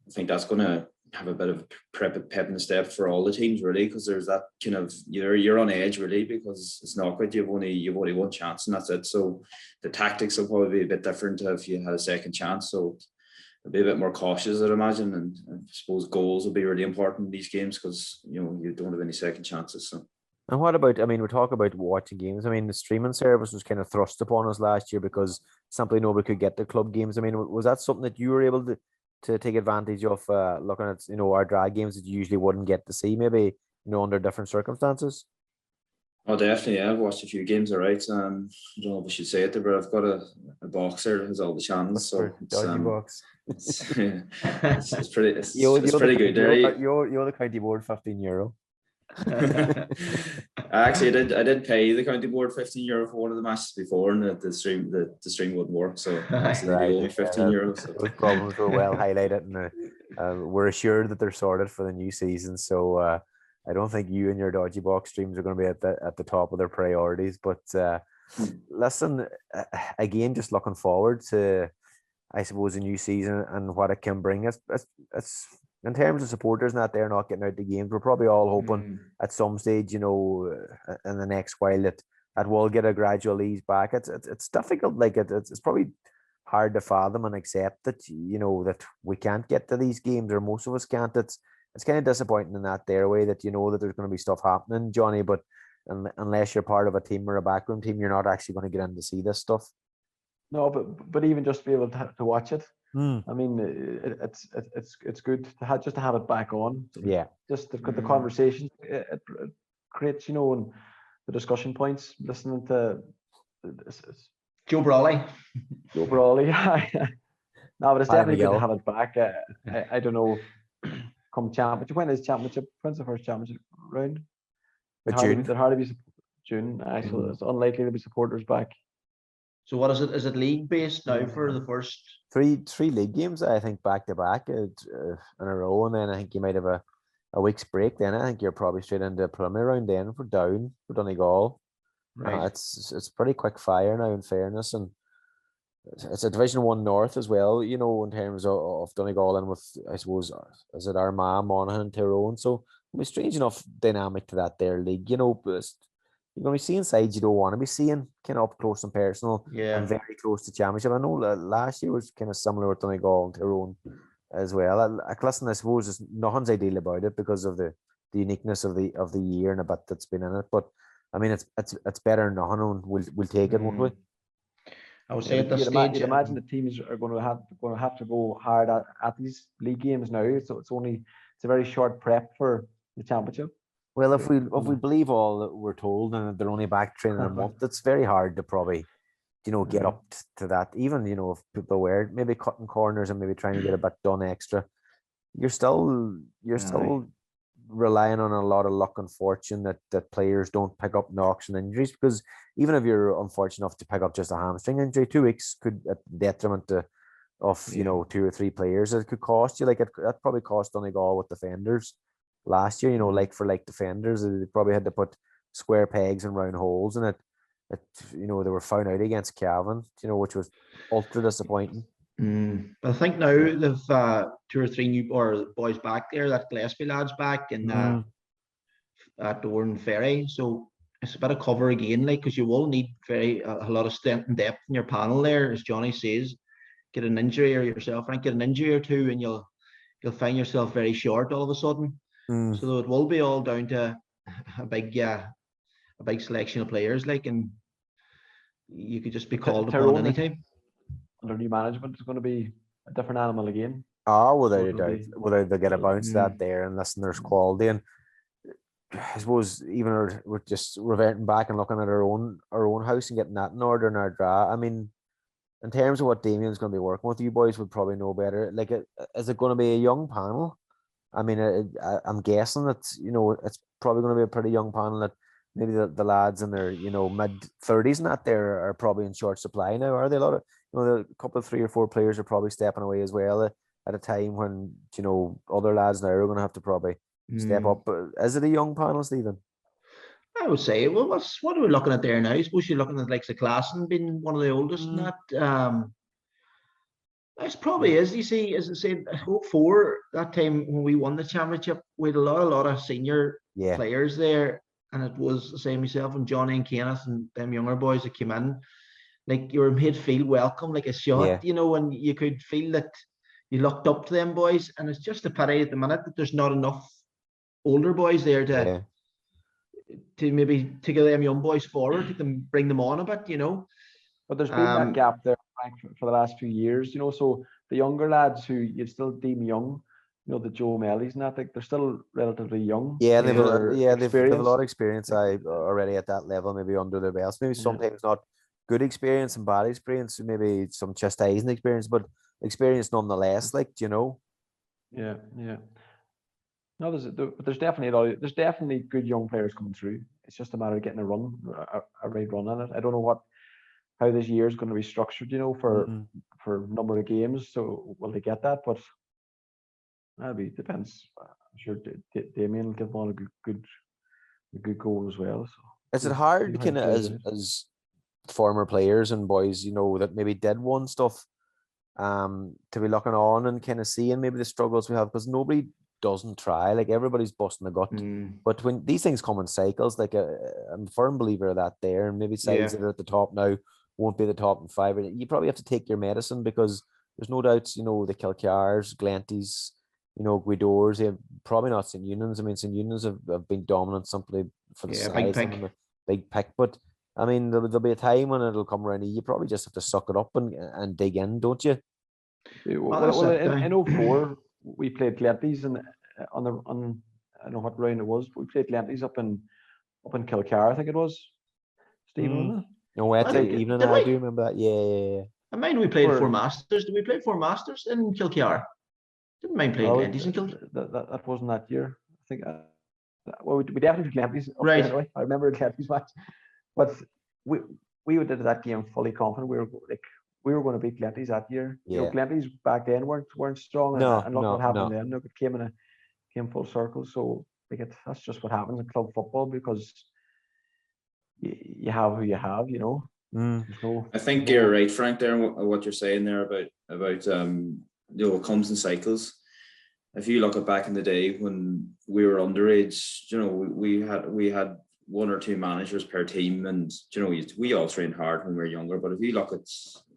I think that's going to have a bit of pep in the step for all the teams, really, because there's that kind of, you're on edge really, because it's knockout. You've only one chance and that's it. So the tactics will probably be a bit different if you had a second chance. So I'll be a bit more cautious, I'd imagine, and I suppose goals will be really important in these games, because you don't have any second chances. So. And what about, I mean, we talk about watching games. I mean, the streaming service was kind of thrust upon us last year because simply nobody could get the club games. I mean, was that something that you were able to take advantage of, looking at, our drag games that you usually wouldn't get to see, maybe, under different circumstances? Oh, definitely. Yeah. I've watched a few games, all right. I don't know if I should say it there, but I've got a box there that has all the channels. So it's, box. it's pretty good there. You're the county board, €15. Actually, I did pay the county board €15 for one of the matches before, and the stream wouldn't work, so actually they owe me €15. So. Those problems were well highlighted, and we're assured that they're sorted for the new season. So I don't think you and your dodgy box streams are going to be at the top of their priorities. But listen, again, just looking forward to, I suppose, a new season and what it can bring. It's in terms of supporters not getting out the games, we're probably all hoping at some stage, in the next while that will get a gradual ease back. It's difficult, like it's probably hard to fathom and accept that that we can't get to these games, or most of us can't. It's kind of disappointing in that way that that there's going to be stuff happening, Johnny, but unless you're part of a team or a backroom team, you're not actually going to get in to see this stuff. No, but even just to be able to watch it. I mean, it's good to just to have it back on. Yeah. Just the conversation it creates, and the discussion points. Listening to Joe Brawley. No, but it's definitely good to have it back. I don't know. Come championship, when's the first championship round? June. There hardly be June. Actually, it's unlikely to be supporters back. So what is it? Is it league based now for the first three league games? I think back to back in a row, and then I think you might have a week's break. Then I think you're probably straight into a preliminary round then for Donegal. Right. It's pretty quick fire now, in fairness, and it's a Division 1 North as well. In terms of Donegal, and with, I suppose, is it Armagh, Monaghan, and Tyrone? So it'll be strange enough dynamic to that there league. But you're going to be seeing sides you don't want to be seeing, kind of up close and personal, and very close to championship. I know last year was kind of similar with Donegal and Tyrone as well. Listen, I suppose nothing's ideal about it because of the uniqueness of the year and a bit that's been in it. But I mean, it's better than nothing, and we'll take it, won't we? I would say at this stage, you'd imagine the teams are going to have to go hard at these league games now. So it's a very short prep for the championship. Well, if we believe all that we're told, and they're only back training a month, it's very hard to probably, get up to that. Even, if people were maybe cutting corners and maybe trying to get a bit done extra, you're still relying on a lot of luck and fortune that players don't pick up knocks and injuries, because even if you're unfortunate enough to pick up just a hamstring injury, 2 weeks could, at detriment of 2 or 3 players, it could cost you. Like that probably cost Donegal with defenders last year, like for like defenders, they probably had to put square pegs and round holes in it. They were found out against Cavan, which was ultra disappointing. But I think now they've 2 or 3 new boys back there. That Gillespie lad's back, and at Doran Ferry. So it's a bit of cover again, because you will need a lot of strength and depth in your panel there, as Johnny says. Get an injury or yourself, Frank, get an injury or two, and you'll find yourself very short all of a sudden. So it will be all down to a big selection of players, and you could just be called upon anytime. Under new management is going to be a different animal again. Oh, without a doubt. Without they get a bounce that there, and listen, there's quality. And I suppose even we're just reverting back and looking at our own house and getting that in order in our draw. I mean, in terms of what Damien's going to be working with, you boys would probably know better. Like, is it going to be a young panel? I mean, I'm guessing that it's probably going to be a pretty young panel. That maybe the lads in their mid-30s and that there are probably in short supply now. Are they? A lot of a couple of 3 or 4 players are probably stepping away as well. at a time when, you know, other lads now are going to have to probably step up. But is it a young panel, Stephen? I would say, well, what are we looking at there now? I suppose you're looking at like the Klassen being one of the oldest in that. It probably is. You see, as I said, 04, that time when we won the championship, we had a lot of senior players there. And it was the same myself and Johnny and Kenneth and them younger boys that came in. Like, you were made feel welcome, like a shot, you know, and you could feel that you looked up to them boys. And it's just a pity at the minute that there's not enough older boys there to maybe take them young boys forward, bring them on a bit, you know. But there's been that gap there, Frank, for the last few years, you know. So the younger lads who you'd still deem young, you know, the Joe Mellies and that, they're still relatively young. Yeah, they've a lot of experience already at that level, maybe under their belts. Maybe sometimes not good experience and bad experience, maybe some chastising experience, but experience nonetheless, like, you know. Yeah. No, there's definitely good young players coming through. It's just a matter of getting a right run on it. I don't know how this year is going to be structured, you know, for number of games. So will they get that? But depends. I'm sure Damien will give one a good goal as well. So is it hard, kind of, as former players and boys, you know, that maybe did one stuff, to be looking on and kind of seeing maybe the struggles we have, because nobody doesn't try, like everybody's busting the gut, but when these things come in cycles, like I'm a firm believer of that there, and maybe sides that are at the top now won't be the top in 5. You probably have to take your medicine, because there's no doubts, you know, the Kilcars, Glentys, you know, Guidors, they've probably not St. Unions. I mean, St. Unions have been dominant simply for the size of them, big pick, but I mean, there'll be a time when it'll come around. You probably just have to suck it up and dig in, don't you? Well, in 04, we played Glentys on I don't know what round it was, but we played Glentys up in Kilcar, I think it was. Stephen, no, Wednesday evening, I do remember that. Yeah. I mind we played Four Masters. Did we play Four Masters in Kilcar? Didn't mind playing Glentys in Kilcar. That wasn't that year. I think. Well, we definitely played Glentys. Right. Anyway. I remember a Glentys match, but we did that game fully confident. We were going to beat Glentys that year. Yeah. You know, Glentys back then weren't strong, and look what happened then. Look, it came full circle. So that's just what happens in club football, because you have who you have, you know. I think you're right, Frank, there, what you're saying there about you know, it comes in cycles. If you look at back in the day when we were underage, you know, we had 1 or 2 managers per team, and you know, we all trained hard when we were younger. But if you look at,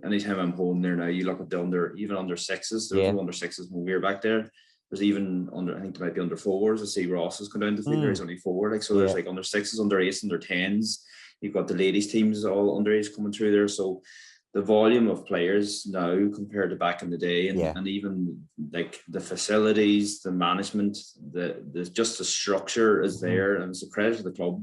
anytime I'm home there now, you look at the under sixes. There was no under sixes when we were back there. There's even I think there might be under 4s. I see Ross has gone down to 3. There's only 4. Like, so there's like under 6s, under 8s, under 10s. You've got the ladies teams all underage coming through there. So the volume of players now compared to back in the day, and even like the facilities, the management, the just the structure is there, and it's a credit to the club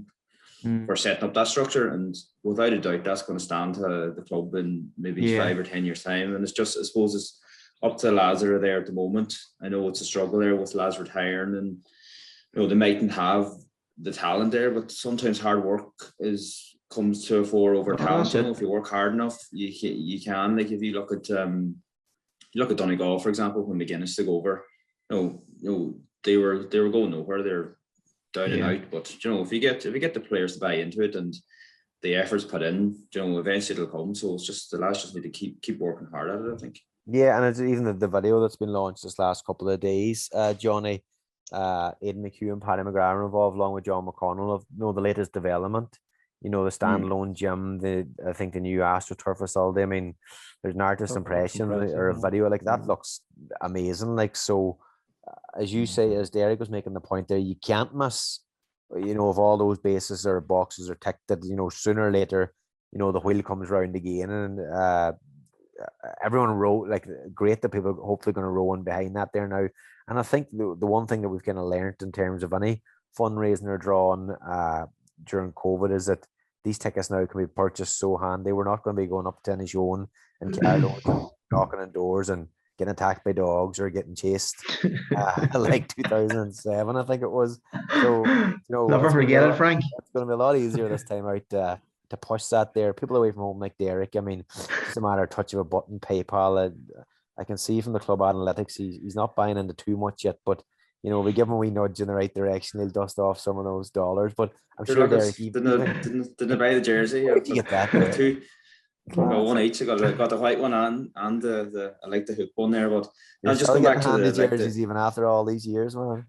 for setting up that structure. And without a doubt, that's going to stand to the club in maybe 5 or 10 years' time. And it's just, I suppose, it's up to the lads that are there at the moment. I know it's a struggle there with lads retiring, and you know, they mightn't have the talent there, but sometimes hard work comes to a fore over talent. You know, if you work hard enough, you can. Like, if you look at Donegals, for example, when McGuinness took over, you know, they were going nowhere. They're down and out. But you know, if you get the players to buy into it and the efforts put in, you know, eventually it'll come. So it's just the lads just need to keep working hard at it, I think. Yeah, and it's even the video that's been launched this last couple of days, Johnny, Aidan McHugh and Paddy McGrath are involved, along with John McConnell, of, you know, the latest development. You know, the standalone gym, I think the new AstroTurf facility. I mean, there's an artist impression or a video like that looks amazing. Like, so, as you say, as Derek was making the point there, you can't miss, you know, if all those bases or boxes are ticked, that, you know, sooner or later, you know, the wheel comes round again, and everyone like, great that people are hopefully going to row in behind that there now. And I think the one thing that we've kind of learned in terms of any fundraising or drawing during COVID is that these tickets now can be purchased so handy. We're not going to be going up to any show and Carlow knocking on doors and getting attacked by dogs or getting chased like 2007, I think it was. So, you know, never forget it, Frank. It's going to be a lot easier this time out to push that there. People away from home like Derek, I mean, it's a matter of touch of a button, PayPal, I can see from the club analytics he's not buying into too much yet, but you know, we give him a wee nudge in the right direction, he'll dust off some of those dollars. But I'm Sure, sure look, Derek, didn't they buy the jersey? where'd you get that? I got two. Class. Well, one each. I got the white one and the I like the hoop one there, but You're just still going back getting to handy the jerseys even after all these years, man.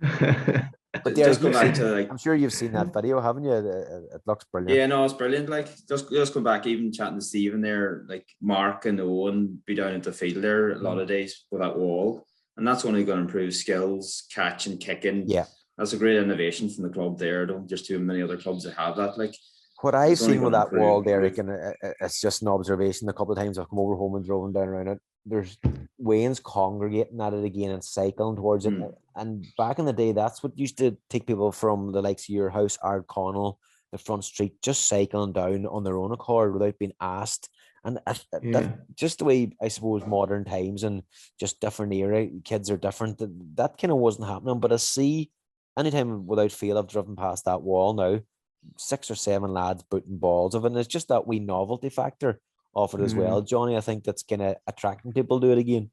But Derek, just go back to I'm sure you've seen that video, haven't you? It looks brilliant. Yeah, no, it's brilliant. Like just come back, even chatting to Stephen there, like Mark and Owen be down at the field there a lot of days with that wall, and that's only going to improve skills, catch and kicking. Yeah, that's a great innovation from the club there. I don't just too many other clubs that have that. Like what I've seen with that wall, Derek, improve. and it's just an observation. A couple of times I've come over home and driven down around it. There's Wayne's congregating at it again and cycling towards it. And back in the day, that's what used to take people from the likes of your house, Ardconnell, the front street, just cycling down on their own accord without being asked. And that, just the way, I suppose, modern times and just different era, kids are different. That kind of wasn't happening. But I see, anytime without fail, I've driven past that wall now, 6 or 7 lads booting balls of it. And it's just that wee novelty factor of it as well, Johnny. I think that's kind of attracting people to it again.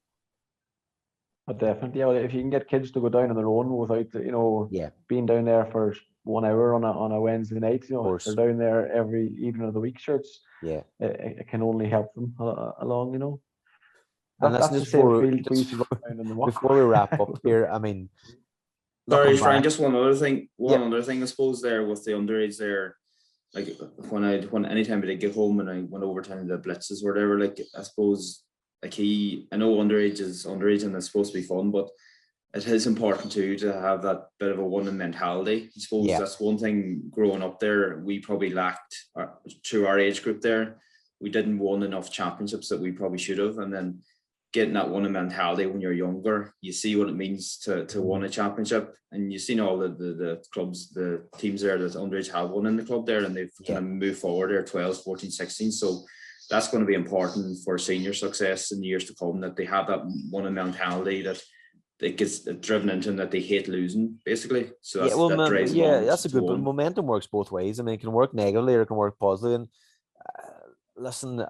But definitely, yeah, if you can get kids to go down on their own without, you know, being down there for 1 hour on a Wednesday night, you know, if they're down there every evening of the week, shirts, it can only help them along, you know. That's the same field we used to go down in the walk. Before we wrap up here, I mean, sorry, Frank, just one other thing. Other thing, I suppose, there with the underage there, like when anytime I did get home and I went over to the blitzes or whatever, like I suppose, like I know underage and it's supposed to be fun, but it is important too to have that bit of a winning mentality. I suppose that's one thing growing up there we probably lacked through our age group there. We didn't win enough championships that we probably should have, and then getting that winning mentality when you're younger, you see what it means to win a championship, and you've seen all the clubs, the teams there that underage have won in the club there, and they've kind of moved forward there, 12s, 14, 16. So that's going to be important for senior success in the years to come, that they have that winning mentality, that it gets driven into them, that they hate losing, basically. So that's, that drives that's a good one. Momentum works both ways. I mean, it can work negatively or it can work positively. And listen,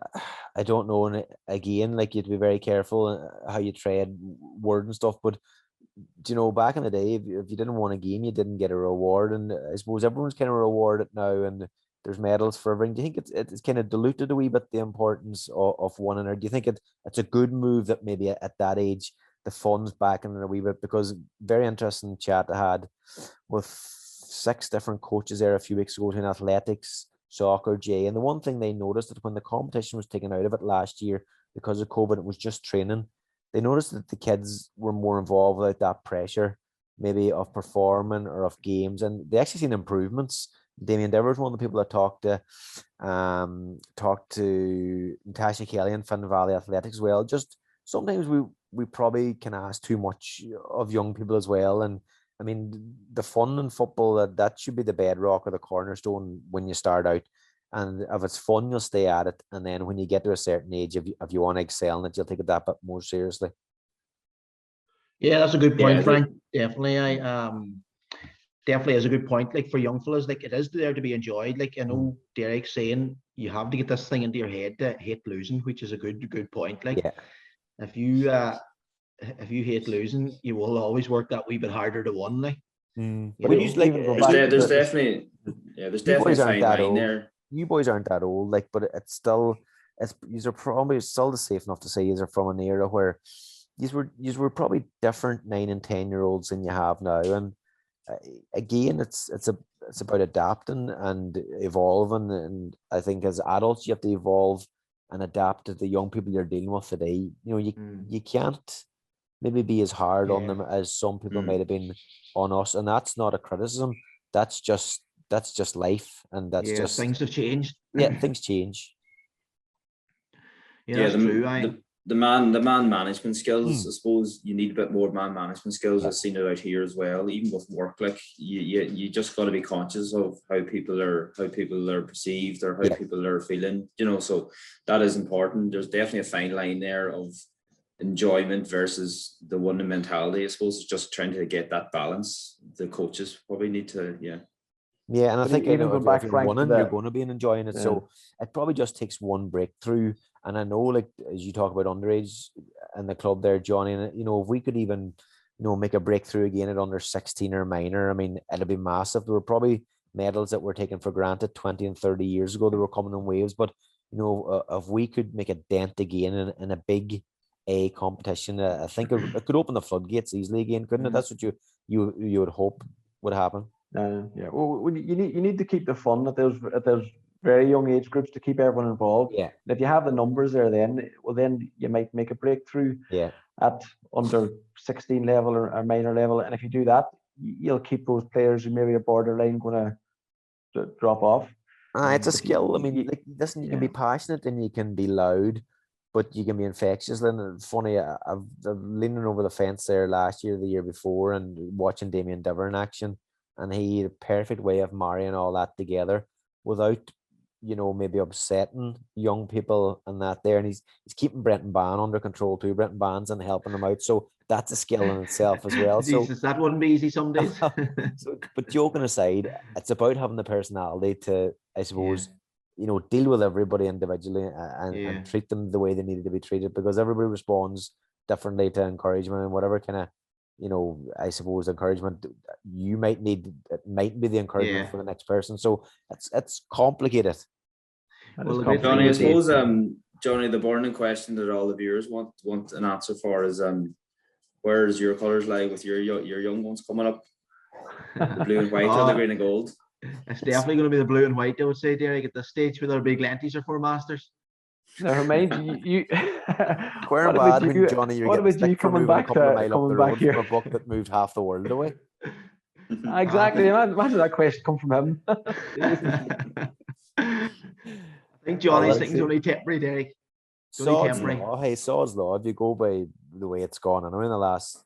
I don't know. And again, like, you have to be very careful how you trade word and stuff. But you know, back in the day, if you didn't win a game, you didn't get a reward. And I suppose everyone's kind of rewarded now, and there's medals for everything. Do you think it's kind of diluted a wee bit the importance of winning, or do you think it's a good move that maybe at that age the fun's back in a wee bit? Because very interesting chat I had with 6 different coaches there a few weeks ago in athletics, soccer, Jay, and the one thing they noticed that when the competition was taken out of it last year because of COVID, it was just training. They noticed that the kids were more involved without that pressure, maybe of performing or of games, and they actually seen improvements. Damien Devers, one of the people that talked to Natasha Kelly and Finn Valley Athletics as well. Just sometimes we probably can ask too much of young people as well. And I mean, the fun in football, that should be the bedrock or the cornerstone when you start out. And if it's fun, you'll stay at it. And then when you get to a certain age, if you want to excel in it, you'll take it that bit more seriously. Yeah, that's a good point, Frank. Definitely. Definitely is a good point. Like, for young fellas, like, it is there to be enjoyed. Like, I know Derek's saying you have to get this thing into your head to hate losing, which is a good point. Like, if you hate losing, you will always work that wee bit harder to win. Like, there's definitely a fine line there. You boys aren't that old, like, but it's still, you're probably still safe enough to say you're from an era where you were probably different 9 and 10-year-olds than you have now. And again, it's about adapting and evolving, and I think as adults you have to evolve and adapt to the young people you're dealing with today. You know, you can't maybe be as hard on them as some people might have been on us, and that's not a criticism. That's just life, and that's just things have changed. Things change. That's true. The man management skills, I suppose you need a bit more man management skills. I've seen it out here as well, even with work. Like, you just got to be conscious of how people are perceived or how people are feeling, you know, so that is important. There's definitely a fine line there of enjoyment versus the winning mentality. I suppose it's just trying to get that balance. The coaches probably need to Yeah, and I But think even if, going back, you're Frank, to winning, you're the going to be enjoying it. So it probably just takes one breakthrough. And I know, like as you talk about underage and the club there, Johnny, and if we could even make a breakthrough again at under 16 or minor, I mean, it'll be massive. There were probably medals that were taken for granted 20 and 30 years ago. They were coming in waves, but if we could make a dent again in a big A competition, I think it could open the floodgates easily again, couldn't it? That's what you would hope would happen. Yeah. Well, you need to keep the fun at those very young age groups to keep everyone involved. Yeah. And if you have the numbers there, then you might make a breakthrough. Yeah. At under 16 level or a minor level, and if you do that, you'll keep those players who maybe are borderline going to drop off. It's a skill. I mean, like, listen, you can be passionate and you can be loud, but you can be infectious. And it's funny, I've leaning over the fence there last year, the year before, and watching Damien Diver in action, and he had a perfect way of marrying all that together without, maybe upsetting young people and that there. And he's keeping Brenton Ban under control too. Brenton Ban's and helping him out. So that's a skill in itself as well. Jesus, that wouldn't be easy some days. But joking aside, it's about having the personality to, I suppose, deal with everybody individually and treat them the way they needed to be treated, because everybody responds differently to encouragement, and whatever kind of, I suppose encouragement you might need, it might be the encouragement for the next person. So it's complicated. Well, Johnny, I suppose, Johnny, the burning question that all the viewers want an answer for is, where does your colours lie with your young ones coming up? The blue and white or the green and gold? It's definitely going to be the blue and white, I would say, Derek, at the stage where their big lenties are for masters. Never mind. You Where bad when Johnny, you're getting you coming back a mile up the road here from a book that moved half the world away. Exactly. Imagine that question come from him. I think Johnny's thinking only temporary, Derek. Sod's law. If you go by the way it's gone, I know in the last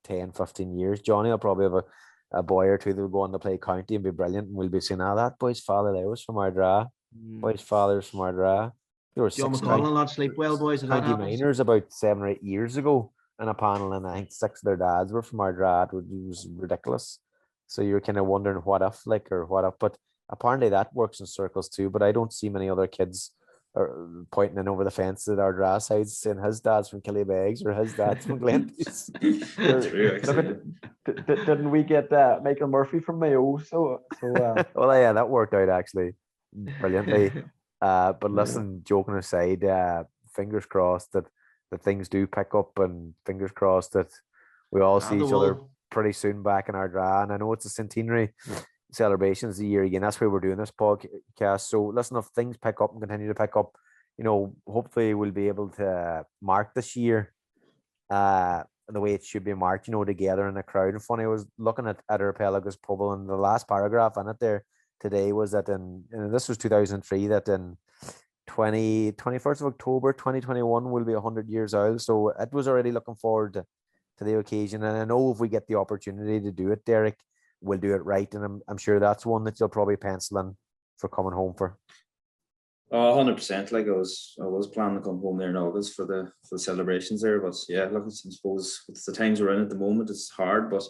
10, 15 years, Johnny will probably have a boy or two that will go on to play county and be brilliant, and we'll be saying, that boy's father there was from Ardra. Boy's father's from Ardra. There were John McConnell not sleep well, boys. County minors about 7 or 8 years ago in a panel, and I think 6 of their dads were from Ardra. It was ridiculous. So you're kind of wondering what if, but apparently that works in circles too. But I don't see many other kids pointing in over the fence at Ardra sides saying his dad's from Killybegs or his dad's from Glenties. Didn't we get Michael Murphy from Mayo? So well, yeah, that worked out actually brilliantly. But listen, joking aside, fingers crossed that things do pick up, and fingers crossed that we all see each other pretty soon back in Ardra. And I know it's a centenary celebrations the year again. That's why we're doing this podcast. So listen, if things pick up and continue to pick up, hopefully we'll be able to mark this year the way it should be marked, together in a crowd. And funny, I was looking at Archipelagos Pub, and the last paragraph in it there today was that this was 2003, that in 21st of October 2021 will be 100 years old. So it was already looking forward to the occasion. And I know if we get the opportunity to do it, Derek, we'll do it right. And I'm sure that's one that you'll probably pencil in for coming home for. 100%. Like I was planning to come home there in August for the celebrations there. But yeah, look, I suppose with the times we're in at the moment, it's hard, but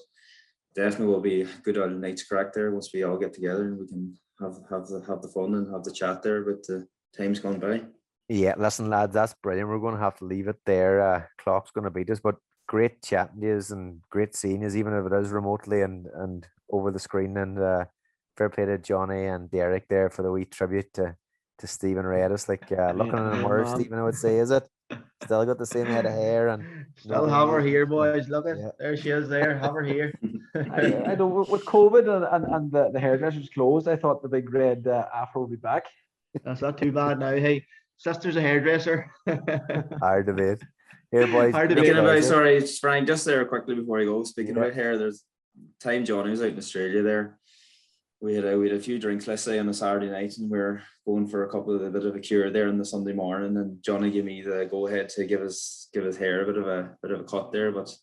definitely will be a good old night's crack there once we all get together and we can have the fun and have the chat there about the times gone by. Yeah, listen, lads, that's brilliant. We're going to have to leave it there. Clock's going to beat us, but great chatting to you and great seeing you, even if it is remotely and over the screen. And fair play to Johnny and Derek there for the wee tribute to Stephen Redis. Like looking at him, her, Stephen, I would say, is it? Still got the same head of hair and still have her here, boys. Look at there she is there. Have her here. I know with COVID and the hairdressers closed, I thought the big red afro would be back. That's not too bad now. Hey, sister's a hairdresser. Hard debate. Here, boys. Speaking about, sorry, Frank, just there quickly before you go. Speaking about hair, there's time Johnny was out in Australia there. We had a few drinks, let's say, on a Saturday night, and we were going for a bit of a cure there on the Sunday morning. And Johnny gave me the go ahead to give his hair a bit of a cut there, but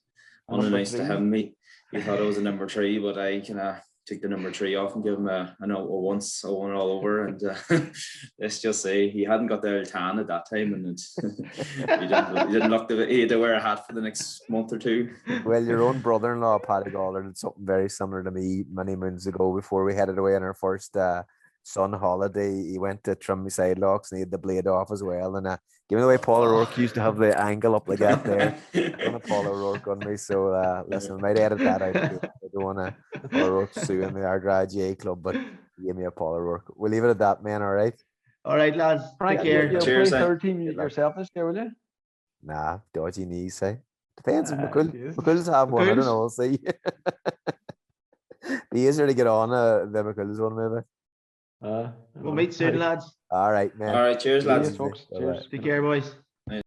unannounced to him, he thought it was a number 3. But I kind of take the number 3 off and give him a one all over. And let's just say he hadn't got the tan at that time, and he didn't look he had to wear a hat for the next month or 2. Well, your own brother-in-law, Paddy Goddard, did something very similar to me many moons ago before we headed away on our first sun holiday. He went to trim my side locks and he had the blade off as well. And given the way Paul O'Rourke used to have the angle up like that there, on a Paul O'Rourke on me. So listen, I might edit that out. I don't want to Paul O'Rourke suing the Ardra GA club, but give me a Paul O'Rourke. We'll leave it at that, man. All right. All right, lads. Frank, Take care. you'll Cheers, play eh? third team yourself this year, will you? Nah, dodgy knees, say. Depends if Yes. McCool's have one. I don't McCool's? know. We'll see. Be easier to get on the McCool's one, maybe. We'll meet soon, lads. All right, man. All right, cheers, lads. Cheers, folks. Bye-bye. Cheers. Take care, boys.